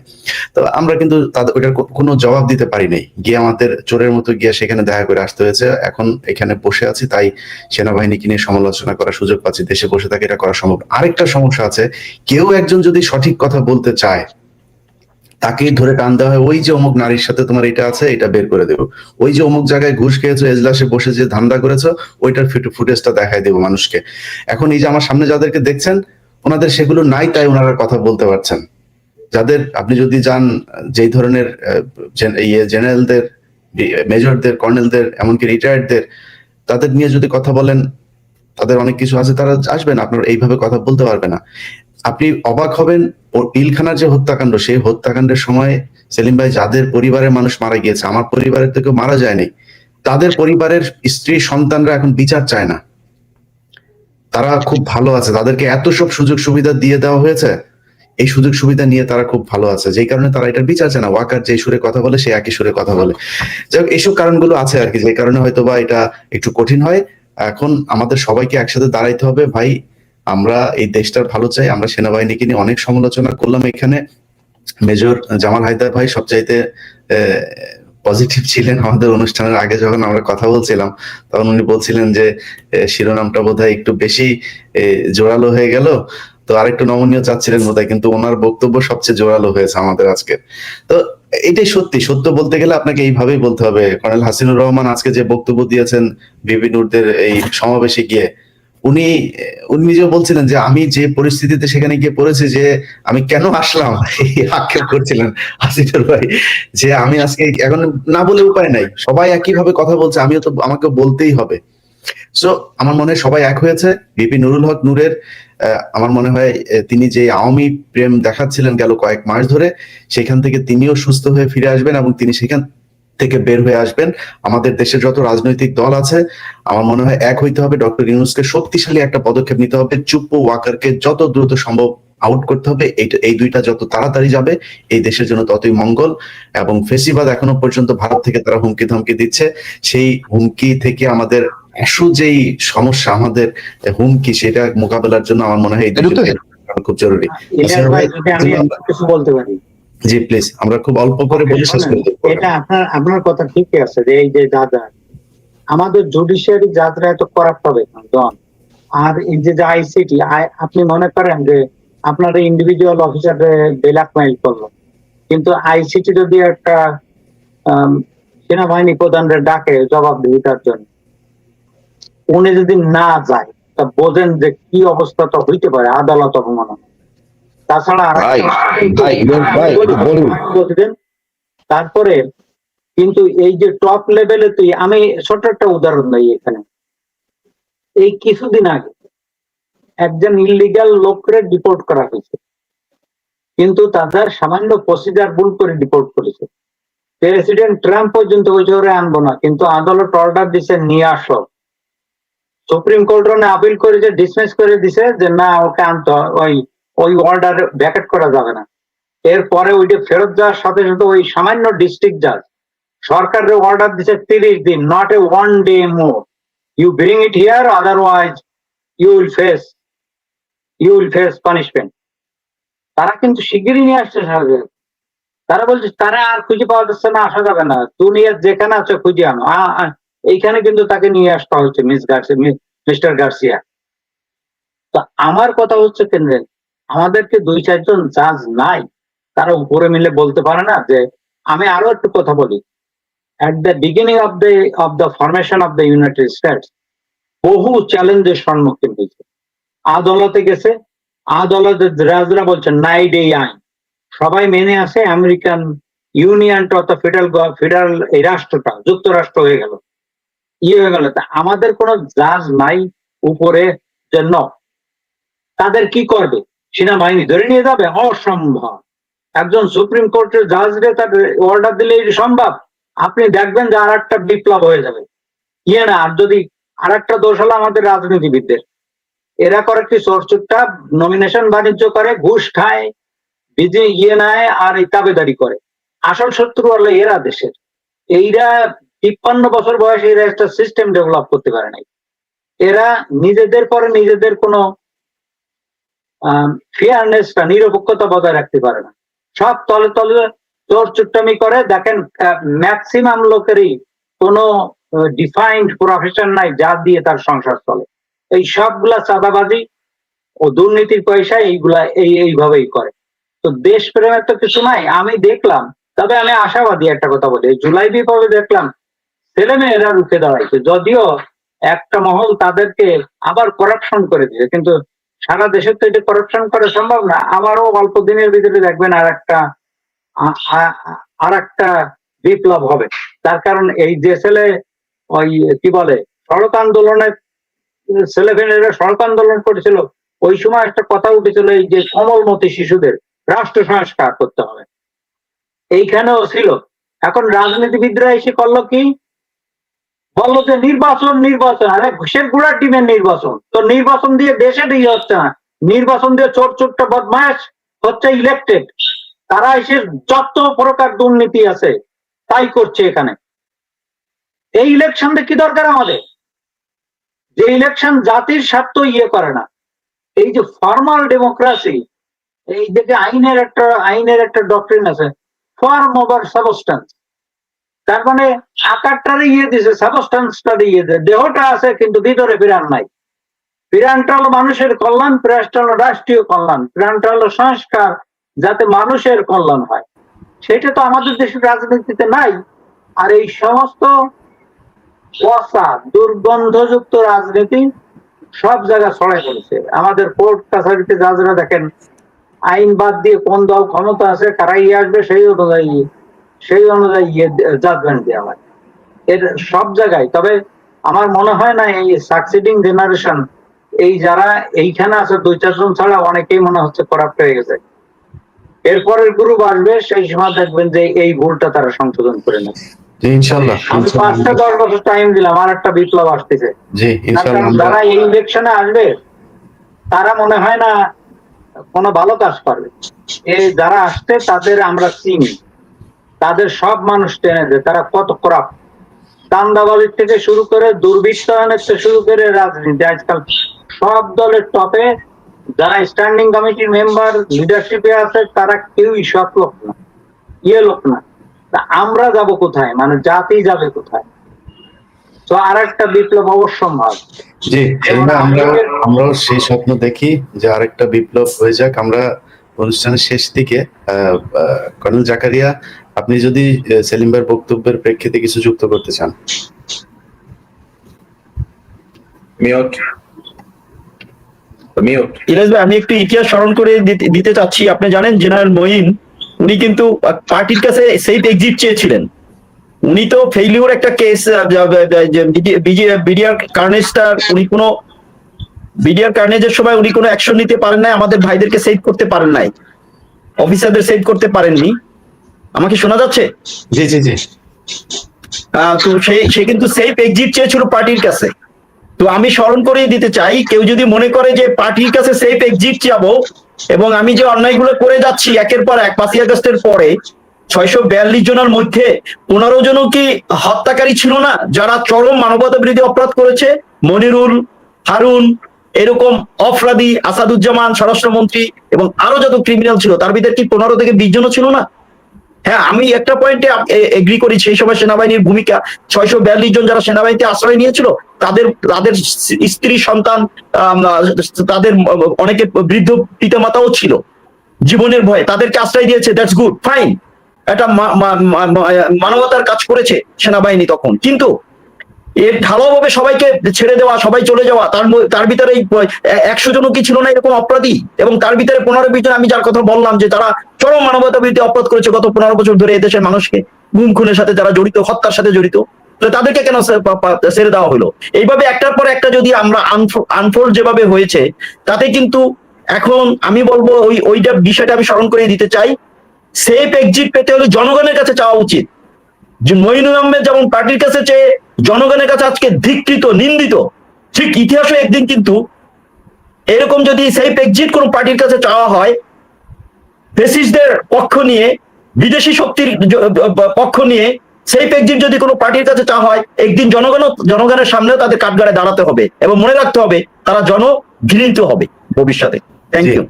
তো আমরা কিন্তু তাদের ওইটার কোনো জবাব দিতে পারি নাই, গিয়ে আমাদের চোরের মতো গিয়ে সেখানে দেখা করে আসতে হয়েছে। এখন এখানে বসে আছি, তাই সেনাবাহিনীকে নিয়ে সমালোচনা করার সুযোগ পাচ্ছি। দেশে বসে থাকে এটা করা সম্ভব। আরেকটা সমস্যা আছে, কেউ একজন যদি সঠিক কথা বলতে চায়, তাকেই ধরে টান দেওয়া হয়, ওই যে অমুক নারীর সাথে তোমার এটা আছে, এটা বের করে দেবো। ওই যে অমুক জায়গায় ঘুষ খেয়েছো, এজলাসে বসে যে ধান্দা করেছো, ওইটার ফুটেজটা দেখাই দেবো মানুষকে। এখন এই যে আমার সামনে যাদেরকে দেখছেন, ওনাদের সেগুলো নাই, তাই ওনারা কথা বলতে পারছেন। যাদের আপনি যদি যান, যেই ধরনের জেনারেলদের, মেজরদের, কর্নেলদের, এমনকি রিটায়ার্ডদের, তাদের নিয়ে যদি কথা বলেন, তাদের অনেক কিছু আছে, তারা আসবেন, আপনার এইভাবে কথা বলতে পারবে না। আপনি অবাক হবেন, পিলখানার যে হত্যাকাণ্ড, সেই হত্যাকাণ্ডের সময় সেলিম ভাই, যাদের পরিবারের মানুষ মারা গিয়েছে, আমার পরিবারের থেকেও মারা যায়নি, তাদের পরিবারের স্ত্রী সন্তানরা এখন বিচার চায় না। তারা খুব ভালো আছে, তাদেরকে এত সব সুযোগ সুবিধা দিয়ে দেওয়া হয়েছে, এই সুযোগ সুবিধা নিয়ে তারা খুব ভালো আছে, যেই কারণে তারা এটার বিচার চায় না। ওয়াকার যে সুরে কথা বলে, সে একই সুরে কথা বলে। যাই হোক, এইসব কারণগুলো আছে আর কি, যে কারণে হয়তো বা এটা একটু কঠিন হয়। এখন আমাদের সবাইকে একসাথে দাঁড়াইতে হবে ভাই। আমরা এই দেশটার ভালো চাই। আমরা সেনাবাহিনীকে নিয়ে অনেক সমালোচনা করলাম এখানে। মেজর জামাল হায়দার ভাই সবচাইতে পজিটিভ ছিলেন আমাদের অনুষ্ঠানের আগে। যখন আমরা কথা বলছিলাম, তখন উনি বলছিলেন যে শিরোনামটা বোধহয় একটু বেশি জোরালো হয়ে গেল, তো আরেকটু নমনীয় চাচ্ছিলেন বোধহয়, কিন্তু ওনার বক্তব্য সবচেয়ে জোরালো হয়েছে আমাদের আজকে। তো এটাই সত্যি, সত্য বলতে গেলে আপনাকে এইভাবেই বলতে হবে। কর্নেল হাসিনুর রহমান আজকে যে বক্তব্য দিয়েছেন বিবি নূরদের এই সমাবেশে গিয়ে, উনি উনি নিজেও বলছিলেন যে আমি যে পরিস্থিতিতে সেখানে গিয়ে পড়েছি, যে আমি কেন আসলাম, এই আক্ষেপ করছিলেন আসিফের ভাই, যে আমি আজকে এখন না বলে উপায় নাই, সবাই একইভাবে কথা বলছে, আমিও তো, আমাকে বলতেই হবে। সো আমার মনে হয় সবাই এক হয়েছে। বিপি নুরুল হক নূরের আমার মনে হয় তিনি যে আওয়ামী প্রেম দেখাচ্ছিলেন গেল কয়েক মাস ধরে, সেখান থেকে তিনিও সুস্থ হয়ে ফিরে আসবেন এবং তিনি সেখান থেকে বের হয়ে আসবেন। আমাদের দেশের যত রাজনৈতিক দল আছে আমার মনে হয় এক হইতে হবে, ডক্টর ইউনূসকে শক্তিশালী একটা পদক্ষেপ নিতে হবে, চুপ্পু ওয়াকারকে যত দ্রুত সম্ভব আউট করতে হবে। এই দুইটা যত তাড়াতাড়ি যাবে এই দেশের জন্য ততই মঙ্গল। এবং ফেসিবাদ এখনো পর্যন্ত ভারত থেকে তারা হুমকি ধমকি দিচ্ছে, সেই হুমকি থেকে আমাদের আসল যেই সমস্যা, আমাদের হুমকি, সেটা মোকাবেলার জন্য আমার মনে হয় এই দুটো খুব জরুরি। ইলিয়াস ভাই, যদি আমি কিছু বলতে পারি। জি প্লিজ, আমরা খুব অল্প করে বলে শেষ করে দেব। এটা আপনার কথা ঠিকই আছে যে এই যে দাদা আমাদের জুডিশিয়ারি জাজরা এত করাপ্ট হবে জন, আর এই যে আইসিটি, আপনি মনে করেন যে আপনার ইন্ডিভিজুয়াল অফিসার ব্ল্যাকমেইল করলো, কিন্তু আইসিটি যদি একটা সেনাবাহিনী প্রধানদের ডাকে জবাবদিহিতার জন্য, উনি যদি না যায় তা বোঝেন যে কি অবস্থাটা হইতে পারে আদালত অবমাননা। তাছাড়া তারপরে কিন্তু এই যে টপ লেভেলে, আমি ছোট একটা উদাহরণ দিই এখানে। এই কিছুদিন আগে একজন ইলিগাল লোকরে ডিপোর্ট করা হয়েছে, কিন্তু তাদের সামান্য প্রসিজার ভুল করে ডিপোর্ট করেছে। প্রেসিডেন্ট ট্রাম্প পর্যন্ত ওই জোরে আনবো না, কিন্তু আদালত অর্ডার দিছে নিয়ে আসো। সুপ্রিম কোর্ট আপিল করেছে, ডিসমিস করে দিছে যে না, ওকে আনতে ওই অর্ডার ব্যাকেট করা যাবে না। এরপরে ওইটা ফেরত যাওয়ার সাথে সাথে ওই সামান্য ডিস্ট্রিক্ট জাজ সরকারের অর্ডার দিছে 30 দিন, not a 1 day more, you bring it here, otherwise you will face punishment. তারা কিন্তু শিগগিরই নিয়ে আসছে সাহায্য। তারা বলছে তারা আর খুঁজে পাওয়া যাচ্ছে না, আসা যাবে না, দুনিয়ার যেখানে আছে খুঁজে আনো। এইখানে কিন্তু তাকে নিয়ে আসতে হচ্ছে মিস্টার গার্সিয়া। তো আমার কথা হচ্ছে কেন্দ্রে আমাদেরকে 2-4 জন জাজ নাই, তারা উপরে মিলে বলতে পারে না যে, আমি আরো একটু কথা বলি, at the beginning of the formation of the United States বহু চ্যালেঞ্জের সম্মুখীন হয়েছে, আদালতে গেছে, আদালতের রাজরা বলছে নাইট এই আইন, সবাই মেনে আসে, আমেরিকান ইউনিয়নটা অর্থাৎ ফেডারেল এই রাষ্ট্রটা যুক্তরাষ্ট্র হয়ে গেল, হয়ে গেল। তা আমাদের কোনো জাজ নাই উপরে, জন্য তাদের কি করবে? সেনাবাহিনী ধরে নিয়ে যাবে? অসম্ভব। একজন সুপ্রিম কোর্টের জাজরে তার অর্ডার দিলে এটি সম্ভব? আপনি দেখবেন যে আর একটা বিপ্লব হয়ে যাবে। না, আর যদি আর একটা দোষ হলো আমাদের রাজনীতিবিদদের, এরা করে কি চোরচুট্টা, নমিনেশন বাণিজ্য করে, ঘুষ খায়, নেয়, আর এই তাবেদারি করে। আসল শত্রু হলো এরা দেশের। এইরা 53 বছর বয়সে এরা একটা সিস্টেম ডেভেলপ করতে পারে নাই। এরা নিজেদের পরে নিজেদের কোনো ফেয়ারনেসটা, নিরপেক্ষতা বজায় রাখতে পারে না। সব তলে তলে চোর চুট্টামি করে। দেখেন ম্যাক্সিমাম লোকেরই কোনো ডিফাইন্ড প্রফেশন নাই যা দিয়ে তার সংসার চলে। এই সবগুলা চাঁদাবাজি ও দুর্নীতির পয়সা এইগুলা এইভাবেই করে। তো দেশপ্রেমের তো কিছু নাই আমি দেখলাম। তবে আমি আশাবাদী একটা কথা বলি, জুলাই বিপ্লবে দেখলাম ছেলে মেয়েরা রুখে দাঁড়াইছে, যদিও একটা মহল তাদেরকে আবার করাপশন করে দিয়েছে, কিন্তু সারা দেশে তো এটা করাপশন করা সম্ভব না। আবারও অল্প দিনের ভিতরে দেখবেন আর একটা বিপ্লব হবে। তার কারণ এই যে ছেলে ওই কি বলে সড়ক আন্দোলনের ছেলেমেয়েরা সড়ক আন্দোলন করেছিল, ওই সময় একটা কথা উঠেছিল এই যে কোমলমতি শিশুদের রাষ্ট্র সংস্কার করতে হবে, এইখানেও ছিল। এখন রাজনীতিবিদরা এসে করলো কি, বললো যে নির্বাচন, আরে ঘুষের গুড়ার ডিমের নির্বাচন। তো নির্বাচন দিয়ে দেশে দিয়ে হচ্ছে না, নির্বাচন দিয়ে চোরটা বদমাশ হচ্ছে ইলেক্টেড। তারা এসে যত প্রকার দুর্নীতি আছে তাই করছে এখানে। এই ইলেকশনটা কি দরকার আমাদের, যে ইলেকশন জাতির স্বার্থ করে না। এই যে ফর্মাল ডেমোক্রেসি, এই দিকে আইনের একটা ডক্ট্রিন আছে, ফর্ম ওভার সাবস্টেন্স। তার মানে আকারটারে দিছে, সাবস্টেন্সটারে দেয়। দেহটা আছে কিন্তু ভিতরে প্রাণ নাই। প্রাণটা হলো মানুষের কল্যাণ, প্রাণটা হলো রাষ্ট্রীয় কল্যাণ, প্রাণটা হলো সংস্কার, যাতে মানুষের কল্যাণ হয়। সেটা তো আমাদের দেশের রাজনীতিতে নাই। আর এই সমস্ত পচা দুর্গন্ধযুক্ত রাজনীতি সব জায়গা ছড়াই পড়েছে। আমাদের কোর্ট কাছারিতে জাজরা দেখেন আইন বাদ দিয়ে কোন দল ক্ষমতা আছে কারা আসবে সেই অনুযায়ী জাজমেন্ট দেওয়া হয় এর সব জায়গায়। তবে আমার মনে হয় না এই সাকসিডিং জেনারেশন এই যারা এইখানে আছে 2-4 জন ছাড়া অনেকেই মনে হচ্ছে করাপ্ট হয়ে গেছে। এরপরের গ্রুপ আসবে, সেই সময় দেখবেন যে এই ভুলটা তারা সংশোধন করে নেবে। জি ইনশাল্লাহ। আমি 5-10 বছর টাইম দিলাম, আর একটা বিপ্লব আসতেছে। জি ইনশাল্লাহ। যারা এই ইলেকশনে আসবে তারা মনে হয় না কোনো ভালো কাজ পারবে। এই যারা আসছে তাদের আমরা চিনি, তাদের সব মানুষ টেনে দেয় তারা কত করাপ্ট। চাঁদাবাজির থেকে শুরু করে দুর্বৃত্তায়নের থেকে শুরু করে রাজনীতি আজকাল সব দলের টপে যারা স্ট্যান্ডিং কমিটির মেম্বার লিডারশিপে আছে তারা কেউই সৎ লোক না, লোক না। তা আমরা যাব কোথায়, মানে জাতি যাবে কোথায়? তো আর একটা বিপ্লব অবশ্যম্ভাব। জি আমরাও সেই স্বপ্ন দেখি যে আরেকটা বিপ্লব হয়ে যাক। আমরা অনুষ্ঠানের শেষ দিকে কর্নেল জাকারিয়া, আপনি যদি সেলিম ভাইয়ের বক্তব্যের প্রেক্ষিতে কিছু যুক্ত করতে চান। ইরাজ ভাই, আমি একটু ইতিহাস স্মরণ করে দিতে চাচ্ছি। আপনি জানেন জেনারেল মঈন উনি কিন্তু পার্টির কাছে সেফ এক্সিট চেয়েছিলেন। উনি তো ফেইলিউর একটা কেস বিডিআর কার্নেজটা উনি কোনো বিডিআর কার্নেজের সময় উনি কোনো অ্যাকশন নিতে পারেন নাই, আমাদের ভাইদেরকে সেভ করতে পারেন নাই, অফিসারদের সেভ করতে পারেননি। আমাকে শোনা যাচ্ছে? জি জি জি। তো সে কিন্তু সেফ এক্সিট চেয়েছিল পার্টির কাছে। তো আমি স্মরণ করিয়ে দিতে চাই, কেউ যদি মনে করে যে পার্টির কাছে সেফ এক্সিট যাবো এবং আমি যে অন্যায়গুলো করে যাচ্ছি একের পর এক 5ই আগস্টের পরে 642 জনের মধ্যে 15 জনও কি হত্যাকারী ছিল না, যারা চরম মানবতা বিরোধী অপরাধ করেছে? মনিরুল, হারুন, এরকম অফরাদি, আসাদুজ্জামান স্বরাষ্ট্রমন্ত্রী এবং আরো যত ক্রিমিনাল ছিল তার ভিতরে কি 15 থেকে 20 জনও ছিল না? হ্যাঁ, আমি একটা পয়েন্টে এগ্রি করি, সেই সময় সেনাবাহিনীর ভূমিকা 642 জন যারা সেনাবাহিনীতে আশ্রয় নিয়েছিল তাদের স্ত্রী সন্তান, তাদের অনেকে বৃদ্ধ পিতামাতাও ছিল, জীবনের ভয়ে তাদেরকে আশ্রয় দিয়েছে, দ্যাটস গুড, ফাইন, এটা মানবতার কাজ করেছে সেনাবাহিনী তখন। কিন্তু এর ঢালাওভাবে সবাইকে ছেড়ে দেওয়া, সবাই চলে যাওয়া, তার ভিতরে 100 জনও কি ছিল না এরকম অপরাধী? এবং তার ভিতরে 15-20 জন আমি যার কথা বললাম যে তারা চরম মানবতা বিরোধী অপরাধ করেছে গত 15 বছর ধরে এদেশের মানুষকে গুম খুনের সাথে যারা জড়িত, হত্যার সাথে জড়িত, তাদেরকে কেন ছেড়ে দেওয়া হলো? এইভাবে একটার পর একটা যদি আমরা আনফোল্ড যেভাবে হয়েছে, তাতে কিন্তু এখন আমি বলবো ওইটা বিষয়টা আমি স্মরণ করে দিতে চাই, সেফ এক্সিট পেতে হলে জনগণের কাছে চাওয়া উচিত। যে মঈনুল আহমেদ যেমন পার্টির কাছে চেয়ে জনগণের কাছে আজকে ধিকৃত, নিন্দিত, ঠিক ইতিহাসে একদিন কিন্তু এরকম যদি সেফ এক্সিট কোন পার্টির কাছে চাওয়া হয়, ফ্যাসিস্টদের পক্ষ নিয়ে, বিদেশি শক্তির পক্ষ নিয়ে সেফ এক্সিট যদি কোনো পার্টির কাছে চাওয়া হয়, একদিন জনগণের সামনেও তাদের কাঠগড়ায় দাঁড়াতে হবে এবং মনে রাখতে হবে তারা জনঘৃণিত হবে ভবিষ্যতে। Thank you.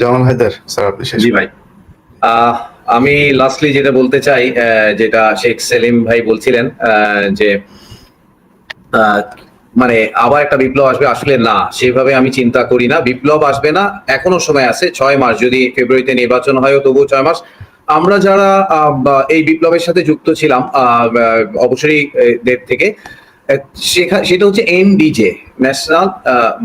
Jamal Haider sir, আপনি শেষ। জি ভাই, আমি লাস্টলি যেটা বলতে চাই, যেটা শেখ সেলিম ভাই বলছিলেন যে মানে আবার একটা বিপ্লব আসবে, আসলে না, সেভাবে আমি চিন্তা করি না। বিপ্লব আসবে না, এখনো সময় আছে, 6 মাস, যদি ফেব্রুয়ারিতে নির্বাচন হয় তবুও 6 মাস। আমরা যারা এই বিপ্লবের সাথে যুক্ত ছিলাম অবসরী থেকে, সেটা হচ্ছে এনডিজে, ন্যাশনাল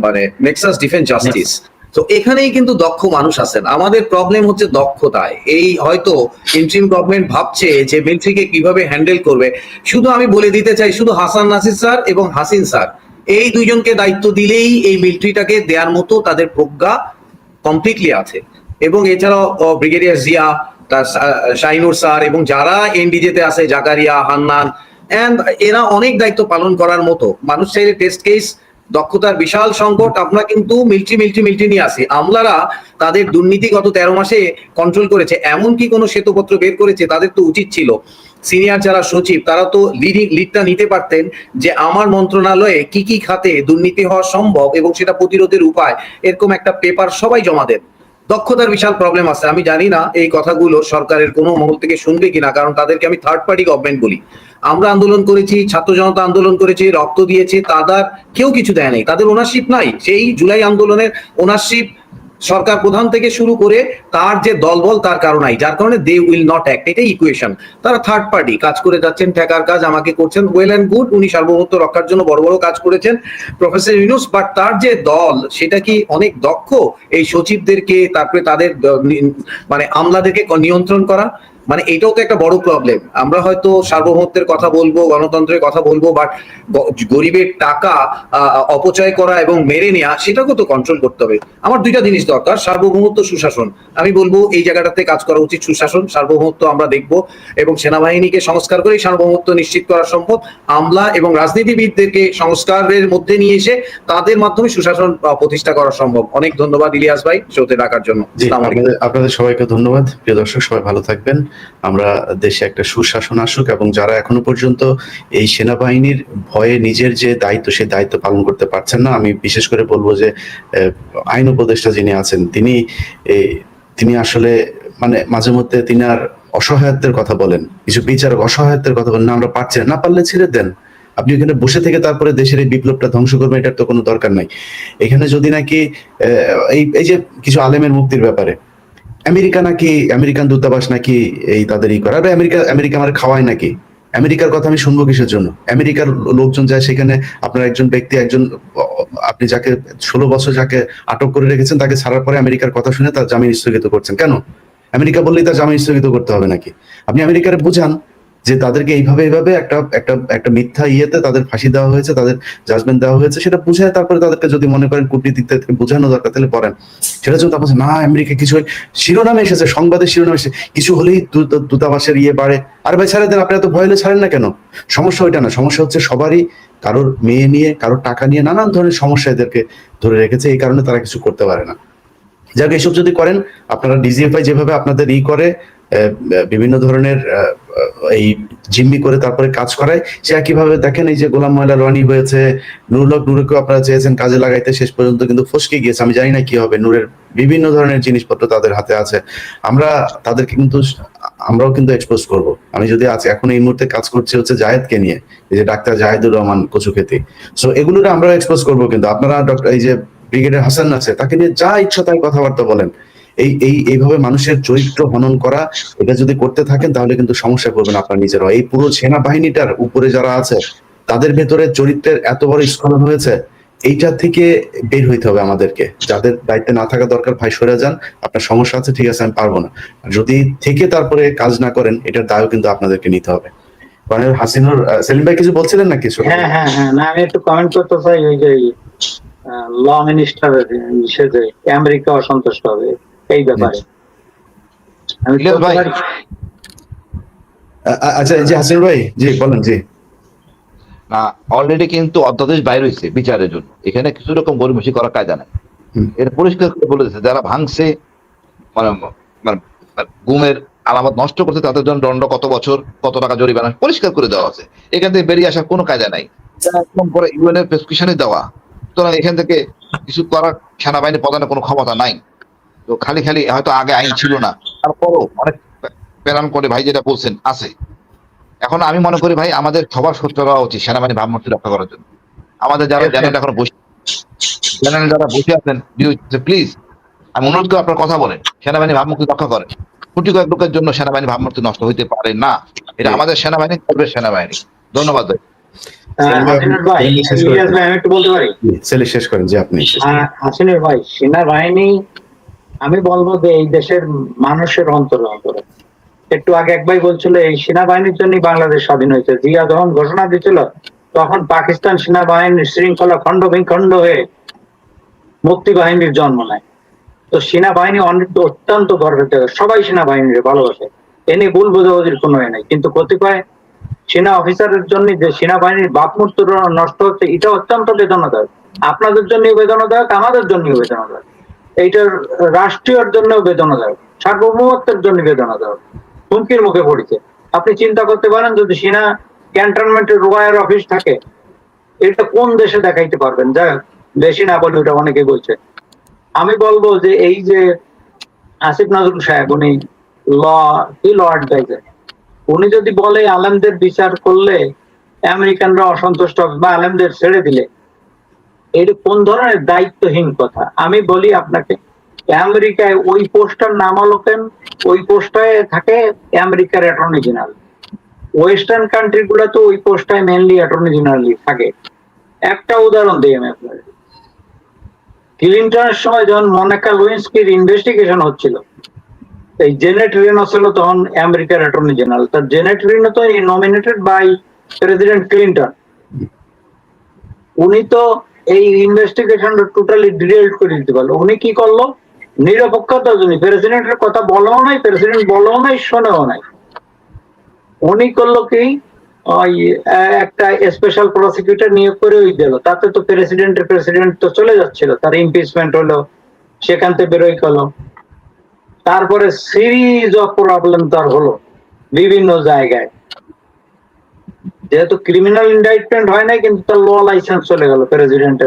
মানে নেক্সাস ডিফেন্স জাস্টিস। তো এখানেই কিন্তু দক্ষ মানুষ আছেন। আমাদের প্রবলেম হচ্ছে দক্ষতায়। এই হয়তো ইন্টারিম গভর্নমেন্ট ভাবছে যে মিলিটারিকে কিভাবে হ্যান্ডেল করবে। শুধু আমি বলে দিতে চাই, শুধু হাসান নাসির স্যার এবং হাসিন স্যার, এই দুইজনকে দায়িত্ব দিলেই এই মিলিটারিটাকে দেওয়ার মতো তাদের প্রজ্ঞা কমপ্লিটলি আছে। এবং এছাড়াও ব্রিগেডিয়ার জিয়া, তার শাহিনুর স্যার এবং যারা এনডিজেতে আছে, জাকারিয়া, হান্নান, এন্ড এরা অনেক দায়িত্ব পালন করার মতো মানুষ। চাইলে টেস্ট কেস দক্ষতার বিশাল সংকট। আমরা কিন্তু মিলিটারি নিয়ে আসি। আমলারা তাদের দুর্নীতি গত 13 মাসে কন্ট্রোল করেছে, এমনকি কোনো শ্বেতপত্র বের করেছে। তাদের তো উচিত ছিল, সিনিয়র যারা সচিব তারা তো লিডটা নিতে পারতেন যে আমার মন্ত্রণালয়ে কি কি খাতে দুর্নীতি হওয়া সম্ভব এবং সেটা প্রতিরোধের উপায়, এরকম একটা পেপার সবাই জমা দেন। দক্ষতার বিশাল প্রবলেম আছে। আমি জানি না এই কথাগুলো সরকারের কোনো মহল থেকে শুনবে কিনা, কারণ তাদেরকে আমি থার্ড পার্টি গভর্নমেন্ট বলি। আমরা আন্দোলন করেছি, ছাত্র জনতা আন্দোলন করেছে, রক্ত দিয়েছে, তাদের কেউ কিছু দেয় নাই, তাদের ওনারশিপ নাই। সেই জুলাই আন্দোলনের ওনারশিপ সরকার প্রধান থেকে শুরু করে তার যে দলবল তার কারণ নাই, যার কারণে দে উইল নট অ্যাক্ট, এটাই ইকুয়েশন। তারা থার্ড পার্টি কাজ করে যাচ্ছেন, ঠেকার কাজ আমাকে করছেন, ওয়েল অ্যান্ড গুড, উনি সার্বভৌমত্ব রক্ষার জন্য বড় বড় কাজ করেছেন প্রফেসর ইউনূস, বাট তার যে দল সেটা কি অনেক দক্ষ এই সচিবদেরকে, তারপরে তাদের মানে আমলাদেরকে নিয়ন্ত্রণ করা? মানে এটাও তো একটা বড় প্রবলেম। আমরা হয়তো সার্বভৌমত্বের কথা বলবো, গণতন্ত্রের কথা বলবো, বাট গরিবের টাকা অপচয় করা এবং মেরে নেওয়া, সেটাকেও তো কন্ট্রোল করতে হবে। আমার দুইটা জিনিস দরকার, সার্বভৌমত্ব, সুশাসন। আমি বলবো এই জায়গাটাতে কাজ করা উচিত। সুশাসন, সার্বভৌমত্ব আমরা দেখবো, এবং সেনাবাহিনীকে সংস্কার করেই সার্বভৌমত্ব নিশ্চিত করা সম্ভব। আমলা এবং রাজনীতিবিদদেরকে সংস্কারের মধ্যে নিয়ে এসে তাদের মাধ্যমে সুশাসন প্রতিষ্ঠা করা সম্ভব। অনেক ধন্যবাদ ইলিয়াস ভাই শোতে ডাকার জন্য। জি, আসসালামু আলাইকুম। আপনাদের সবাইকে ধন্যবাদ। প্রিয় দর্শক, সবাই ভালো থাকবেন। আমরা দেশে একটা সুশাসন আসুক, এবং যারা এখনো পর্যন্ত এই সেনাবাহিনীর ভয়ে নিজের যে দায়িত্ব, সেই দায়িত্ব পালন করতে পারছেন না, আমি বিশেষ করে বলবো যে আইন উপদেষ্টা যিনি আছেন, তিনি আসলে মানে মাঝে মধ্যে তিনি আর অসহায়ত্বের কথা বলেন, কিছু বিচারক অসহায়ত্বের কথা বলেন, না আমরা পারছি না, পারলে ছেড়ে দেন। আপনি এখানে বসে থেকে তারপরে দেশের এই বিপ্লবটা ধ্বংস করবেন, এটার তো কোনো দরকার নাই। এখানে যদি নাকি এই যে কিছু আলেমের মুক্তির ব্যাপারে আমেরিকা নাকি, আমেরিকান দূতাবাস নাকি এই তাদের করে, আরে আমেরিকা আমার খাওয়ায় নাকি? আমেরিকার কথা আমি শুনবো কিসের জন্য? আমেরিকার লোকজন যায় সেখানে, আপনার একজন ব্যক্তি, আপনি যাকে 16 বছর যাকে আটক করে রেখেছেন, তাকে ছাড়ার পরে আমেরিকার কথা শুনে তার জামিন স্থগিত করছেন কেন? আমেরিকা বললেই তার জামিন স্থগিত করতে হবে নাকি? আপনি আমেরিকারে বুঝান যে তাদেরকে এইভাবে একটা একটা একটা মিথ্যা ইয়েতে তাদের ফাঁসি দেওয়া হয়েছে, তাদের জাজমেন্ট দেওয়া হয়েছে, সেটা বুঝায় তারপরে তাদেরকে যদি মনে করেন কূটনীতিক থেকে বোঝানো দরকার, তাহলে পড়েন। সেটা জন্য তারপর না আমেরিকা কিছু শিরোনামে এসেছে, সংবাদের শিরোনামে এসেছে, কিছু হলেই দূতাবাসের ইয়ে বাড়ে। আর ভাই ছেড়ে দেন, আপনি এত ভয় হলে ছাড়েন না কেন? সমস্যা ওইটা না, সমস্যা হচ্ছে সবারই কারোর মেয়ে নিয়ে, কারোর টাকা নিয়ে নানান ধরনের সমস্যা এদেরকে ধরে রেখেছে, এই কারণে তারা কিছু করতে পারে না। যাক, এইসব যদি করেন আপনারা, ডিজিএফআই যেভাবে আপনাদের করে বিভিন্ন ধরনের এই জিম্মি করে তারপরে কাজ করায়, সে একইভাবে দেখেন এই যে গোলাম ময়লা রনি হয়েছে, নুরুল হক নুরুকে আপনারা চেয়েছেন কাজে লাগাইতে, শেষ পর্যন্ত কিন্তু ফসকে গিয়েছে। আমি জানি না কি হবে, নূরের বিভিন্ন ধরনের জিনিসপত্র তাদের হাতে আছে, আমরা তাদেরকে কিন্তু আমরাও কিন্তু এক্সপোজ করব। আমি যদি আজ এখন এই মুহূর্তে কাজ করছি হচ্ছে জায়েদকে নিয়ে, এই যে ডাক্তার জাহেদুর রহমান কচুক্ষেতি, সো এগুলোকে আমরাও এক্সপোজ করবো। কিন্তু আপনারা এই যে ব্রিগেডিয়ার হাসান আছে, তাকে নিয়ে যা ইচ্ছা তাই কথাবার্তা বলেন। এইভাবে মানুষের চরিত্র হনন করা, এটা যদি করতে থাকেন তাহলে কিন্তু সমস্যা করবেন আপনার নিজেরাও। এই পুরো সেনাবাহিনীটার উপরে যারা আছে তাদের ভেতরে চরিত্রের এত বড় স্খলন হয়েছে, এইটা থেকে বের হইতে হবে আমাদেরকে। যাদের দায়িত্বে না থাকা দরকার, ভাই সরে যান, আপনার সমস্যা আছে, ঠিক আছে আমি পারবো না। যদি থেকে তারপরে কাজ না করেন, এটার দায়ও কিন্তু আপনাদেরকে নিতে হবে। কর্নেল হাসিনুর, সেলিম ভাই কিছু বলছিলেন না কিছু? হ্যাঁ হ্যাঁ হ্যাঁ, না আমি একটু কমেন্ট করতে চাই। ওই যে ল মিনিস্টার হিসেবে আমেরিকা অসন্তুষ্ট হবে এই ব্যাপারে। আমি ইলিয়াস ভাই। আচ্ছা, জি হাসিনুর ভাই, জি বলেন। জি না, অলরেডি কিন্তু অধ্যাদেশ বাইর হয়েছে বিচারের জন্য, এখানে কিছু রকম গরিমসি করা কায়দা নাই। এটা পরিষ্কার করে বলে দিচ্ছে, যারা ভাঙছে মানে মানে গুমের আলামত নষ্ট করছে তাদের জন্য দণ্ড কত বছর, কত টাকা জরিমানা পরিষ্কার করে দেওয়া আছে। এখান থেকে বেরিয়ে আসার কোনো কায়দা নাই, একদম করে ইউএন এর প্রেসক্রিপশনে দেওয়া। সুতরাং এখান থেকে কিছু করার সেনাবাহিনী প্রধানের কোনো ক্ষমতা নাই। তো খালি খালি হয়তো আগে আইন ছিল না, তারপরও অনেক প্রেরণ করে ভাই যেটা বলছেন আছে। এখন আমি মনে করি ভাই আমাদের সবার সোচ্চার হওয়া উচিত সেনাবাহিনী ভাবমূর্তি রক্ষা করার জন্য। আমাদের যারা জেনারেল এখন বসে, জেনারেল যারা বসে আছেন, প্লিজ আমি অনুরোধ করে আপনার কথা বলেন, সেনাবাহিনী ভাবমূর্তি রক্ষা করেন। কোটি কয়েক লোকের জন্য সেনাবাহিনী ভাবমূর্তি নষ্ট হইতে পারে না, এটা আমাদের সেনাবাহিনী করবে সেনাবাহিনী। ধন্যবাদ ভাই। হাসিনুর ভাই, ইলিয়াস ভাই আমি একটু বলতে পারি? শেষ করেন যে আপনি। হাসিনুর ভাই, সেনাবাহিনী আমি বলবো যে এই দেশের মানুষের অন্তরে অন্তরে। একটু আগে এক ভাই বলছিল এই সেনাবাহিনীর জন্যই বাংলাদেশ স্বাধীন হয়েছে। জিয়া যখন ঘোষণা দিয়েছিল তখন পাকিস্তান সেনাবাহিনীর শৃঙ্খলা খণ্ড বিখণ্ড হয়ে মুক্তি বাহিনীর জন্ম নেয়। তো সেনাবাহিনী অত্যন্ত গর্বের জায়গা, সবাই সেনাবাহিনীর ভালোবাসে, এ নিয়ে ভুল বোঝাবুঝির কোনো নাই। কিন্তু কতিপয় সেনা অফিসারের জন্য যে সেনাবাহিনীর ভাবমূর্ত নষ্ট হচ্ছে, এটা অত্যন্ত বেদনাদায়ক। আপনাদের জন্য বেদনাদায়ক, আমাদের জন্য বেদনাদায়ক, এইটার রাষ্ট্রীয়র জন্য বেদনাদায়ক, সার্বভৌমত্বের জন্য বেদনাদায়ক, হুমকির মুখে পড়েছে। আপনি চিন্তা করতে পারেন যদি সেনা ক্যান্টনমেন্টের রোয়ার অফিস থাকে, এটা কোন দেশে দেখাইতে পারবেন? যা বেশি না বলে ওটা অনেকে বলছে। আমি বলবো যে এই যে আসিফ নজরুল সাহেব, উনি ল অ্যাডভাইজার, উনি যদি বলে আলেমদের বিচার করলে আমেরিকানরা অসন্তুষ্ট হবে বা আলেমদের ছেড়ে দিলে, এটা কোন ধরনের দায়িত্বহীন কথা? আমি বলি আপনাকে, আমেরিকায় ওই পোস্টার নাম হলো কেন, ওই পোস্টায় থাকে আমেরিকার অ্যাটর্নি জেনারেল। ওয়েস্টার্ন কান্ট্রি গুলো তো ওই পোস্টায় মেনলি অ্যাটর্নি জেনারেলই থাকে। একটা উদাহরণ দিই আমি আপনাদের। ক্লিনটনের সময় যখন মনিকা লিউইন্সকির ইনভেস্টিগেশন হচ্ছিল, এই জেনেট রেনো ছিল তখন আমেরিকার অ্যাটর্নি জেনারেল। তার জেনেট রেনো তো নমিনেটেড বাই প্রেসিডেন্ট ক্লিনটন। উনি তো এই ইনভেস্টিগেশনটা টোটালি ডিরেল্ট করে দিতে পারলো। উনি কি করলো, নিরপেক্ষতার জন্য প্রেসিডেন্টের কথা বলেও নাই, প্রেসিডেন্ট বলেও নাই, শোনেও নাই, উনি করলো কি ওই একটা স্পেশাল প্রসিকিউটর নিয়োগ করে ওই দিল। তাতে তো প্রেসিডেন্ট তো চলে যাচ্ছিল, তার ইমপিচমেন্ট হলো, সেখান থেকে বেরোই করলো। তারপরে সিরিজ অফ প্রবলেম তার হলো বিভিন্ন জায়গায়, যেহেতু ক্রিমিনাল ইন্ডাইটমেন্ট হয় নাই কিন্তু তার ল লাইসেন্স চলে গেল প্রেসিডেন্ট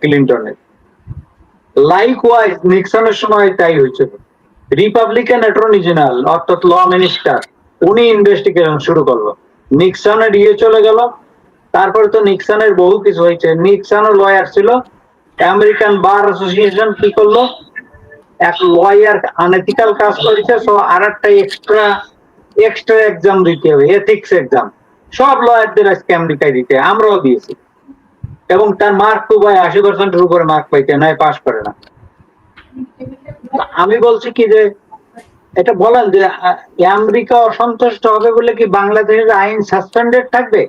ক্লিনটনের। লাইকওয়াইজ নিক্সনের সময় তাই হয়েছিল। রিপাবলিকান অ্যাটর্নি জেনারেল অর্থাৎ ল মিনিস্টার, উনি ইনভেস্টিগেশন শুরু করলো, নিক্সনের চলে গেল। তারপরে তো নিক্সনের বহু কিছু হয়েছে। নিক্সনের লয়ার ছিল, আমেরিকান বার অ্যাসোসিয়েশন কি করলো, এক লয়ার আনএথিক্যাল কাজ করেছে, সো আর একটা এক্সট্রা এক্সাম দিতে হবে, এথিক্স এক্সাম। সব লয়ারদের আজকে আমেরিকায় দিতে, আমরাও দিয়েছি। এবং তার মার্ক তো ভাই 80%-এর উপরে মার্ক পাইতে নাই, পাস করে না। আমি বলছি কি যে এটা বলেন যে আমেরিকা অসন্তুষ্ট হবে বলে কি বাংলাদেশের আইন সাসপেন্ডেড থাকবে,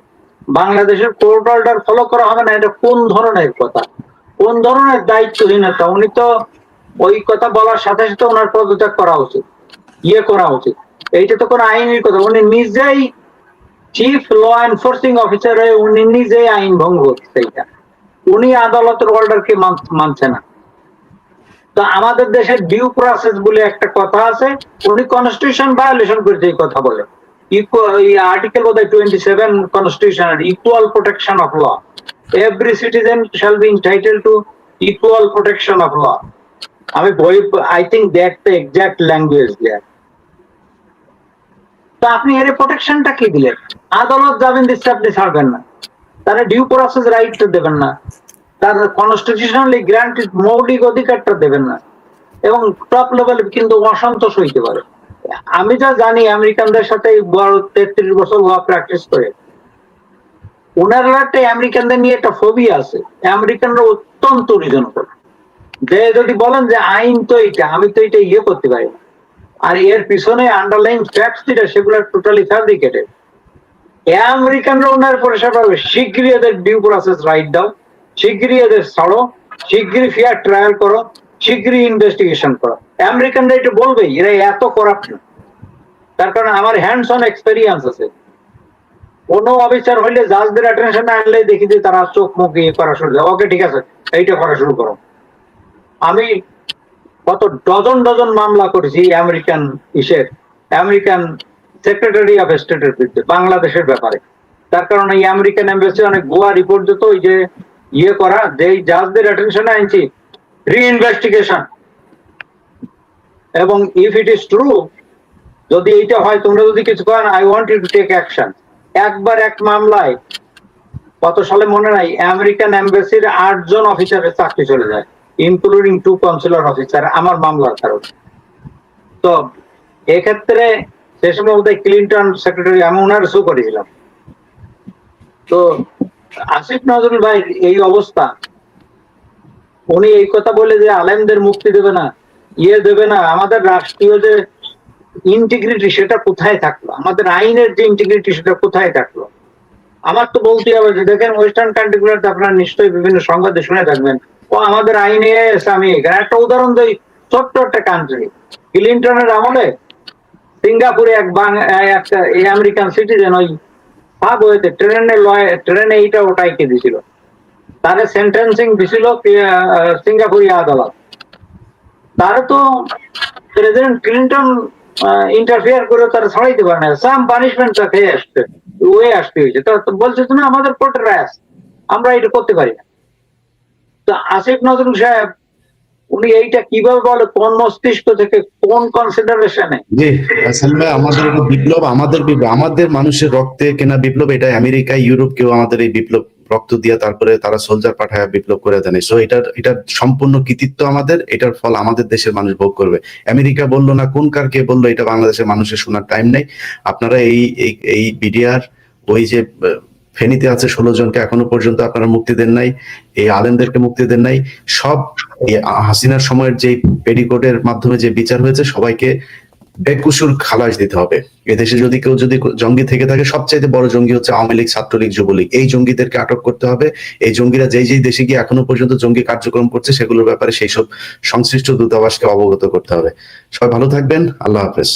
বাংলাদেশের কোর্ট অর্ডার ফলো করা হবে না? এটা কোন ধরনের কথা, কোন ধরনের দায়িত্বহীনতা? উনি তো ওই কথা বলার সাথে সাথে ওনার পদত্যাগ করা উচিত, করা উচিত। এইটা তো কোনো আইনের কথা। উনি নিজেই চিফ ল এনফোর্সিং অফিসার হয়ে উনি নিজেই আইন ভঙ্গ করছে। এইটা উনি আদালতের অর্ডারকে মানছে না। তো আমাদের দেশের ডিউ প্রসেস বলে একটা কথা আছে, উনি কনস্টিটিউশন ভায়োলেশন করেছে এই কথা বলে। আর্টিকেল বোধহয় 27 কনস্টিটিউশনের equal protection of law, every citizen shall be entitled to equal protection of law. আমি বই, I think that the exact language there. তো আপনি এর প্রোটেকশনটা কি দিলেন? আদালত জামিন দিচ্ছে, আপনি ছাড়বেন না, তারা ডিউ প্রসেস রাইট দেবেন না, তার কনস্টিটিউশনালি গ্রান্টেড মৌলিক অধিকারটা দেবেন না, এবং টপ লেভেলে কিন্তু অসন্তোষ হইতে পারে। আমি যা জানি আমেরিকানদের সাথে 33 বছর ল প্র্যাকটিস করে, ওনারা একটা আমেরিকানদের নিয়ে একটা ফোবিয়া আছে। আমেরিকানরা অত্যন্ত রিজনেবল, যে যদি বলেন যে আইন তো এইটা, আমি তো এটা করতে পারি না, আর এর পিছনে আন্ডারলাইন ফ্যাক্টস যেটা সেগুলো টোটালি ফ্যাব্রিকেটেড। আমেরিকানরা ওনার পরিষেবা পাবে, শিগগিরই এদের ডিউ প্রসেস রাইট দাও, শিগগিরই এদের ছাড়ো, শিগগিরই ফেয়ার ট্রায়াল করো, শিগগিরই ইনভেস্টিগেশন করো। আমেরিকানরা এটা বলবেই, এরা এত করাপ্ট না। তার কারণ আমার হ্যান্ডস অন এক্সপেরিয়েন্স আছে। কোনো অফিসার হইলে জাজদের অ্যাটেনশন আনলে দেখি যে তারা চোখ মুখ করা শুরু করে, ওকে ঠিক আছে এইটা করা শুরু করো। আমি কত ডজন ডজন মামলা করেছি আমেরিকান সেক্রেটারি অফ স্টেটের বিরুদ্ধে বাংলাদেশের ব্যাপারে। তার কারণ এই আমেরিকান এমবাসি অনেক ভুয়া রিপোর্ট দিত, ওই যে করা, যে জাজদের অ্যাটেনশনে আনছি রি-ইনভেস্টিগেশন, এবং ইফ ইট ইজ ট্রু, যদি এইটা হয়, তোমরা যদি কিছু করেন, I want you to take action. একবার এক মামলায় কত সালে মনে নাই, আমেরিকান এমবাসির 8 জন অফিসারের চাকরি চলে যায়, ইনক্লুডিং 2 কনসুলার অফিসার, আমার মামলার কারণে। তো এক্ষেত্রে সে সময় বোধহয় ক্লিনটন সেক্রেটারি, আমি ওনার শো করেছিলাম। তো আসিফ নজরুল ভাই এই অবস্থা, উনি এই কথা বলে যে আলেমদের মুক্তি দেবে না, দেবে না, আমাদের রাষ্ট্রীয় যে ইন্টিগ্রিটি সেটা কোথায় থাকলো, আমাদের আইনের যে ইন্টিগ্রিটি সেটা কোথায় থাকলো? আমার তো বলতে হবে যে দেখেন ওয়েস্টার্ন কান্ট্রি গুলোতে আপনারা নিশ্চয়ই বিভিন্ন সংবাদে শুনে থাকবেন, ও আমাদের আইনে আমি একটা উদাহরণ দিই, ছোট্ট একটা কান্ট্রি, ক্লিনটনের আমলে সিঙ্গাপুরে একটা আমেরিকান সিটিজেন ওই সাবওয়েতে ট্রেনে এইটা ওটাইকে দিছিল, তারে সেন্টেন্সিং দিছিল সিঙ্গাপুরি আদালত। তারা তো প্রেসিডেন্ট ক্লিনটন ইন্টারফেয়ার করে তারা ছড়াইতে পারে না, সাম পানিশমেন্টটা খেয়ে আসতে হয়েছে। তো বলছে না আমাদের কোর্টের রায় আছে, আমরা এটা করতে পারি না। তো আসিফ নজরুল সাহেব উনি এইটা কিভাবে বলে, কোন মস্তিষ্ক থেকে, কোন কনসিডারেশনে? জি আসলে ভাই, আমাদের এটা বিপ্লব, আমাদের মানুষের রক্তে কেনা বিপ্লব, এটা আমেরিকা ইউরোপ কেউ আমাদের এই বিপ্লব রক্ত দিয়ে তারপরে তারা সোলজার পাঠায় বিপ্লব করে দেন। সো এটার সম্পূর্ণ কৃতিত্ব আমাদের, এটার ফল আমাদের দেশের মানুষ ভোগ করবে। আমেরিকা বললো না, কোন কার কে বললো, এটা বাংলাদেশের মানুষের শোনার টাইম নেই। আপনারা এই বিডিআর ওই যে ফেনীতে আছে 16 জনকে এখনো পর্যন্ত আপনারা মুক্তি দেন নাই, এই আলেমদেরকে মুক্তি দেন নাই। সব হাসিনার সময়ের যে পেডিকোটের মাধ্যমে যে বিচার হয়েছে সবাইকে বেকুসুর খালাস দিতে হবে। এদেশে যদি কেউ জঙ্গি থেকে থাকে, সবচাইতে বড় জঙ্গি হচ্ছে আওয়ামী লীগ, ছাত্রলীগ, যুবলীগ। এই জঙ্গিদেরকে আটক করতে হবে। এই জঙ্গিরা যেই দেশে গিয়ে এখনো পর্যন্ত জঙ্গি কার্যক্রম করছে সেগুলোর ব্যাপারে সেই সব সংশ্লিষ্ট দূতাবাসকে অবগত করতে হবে। সবাই ভালো থাকবেন, আল্লাহ হাফেজ।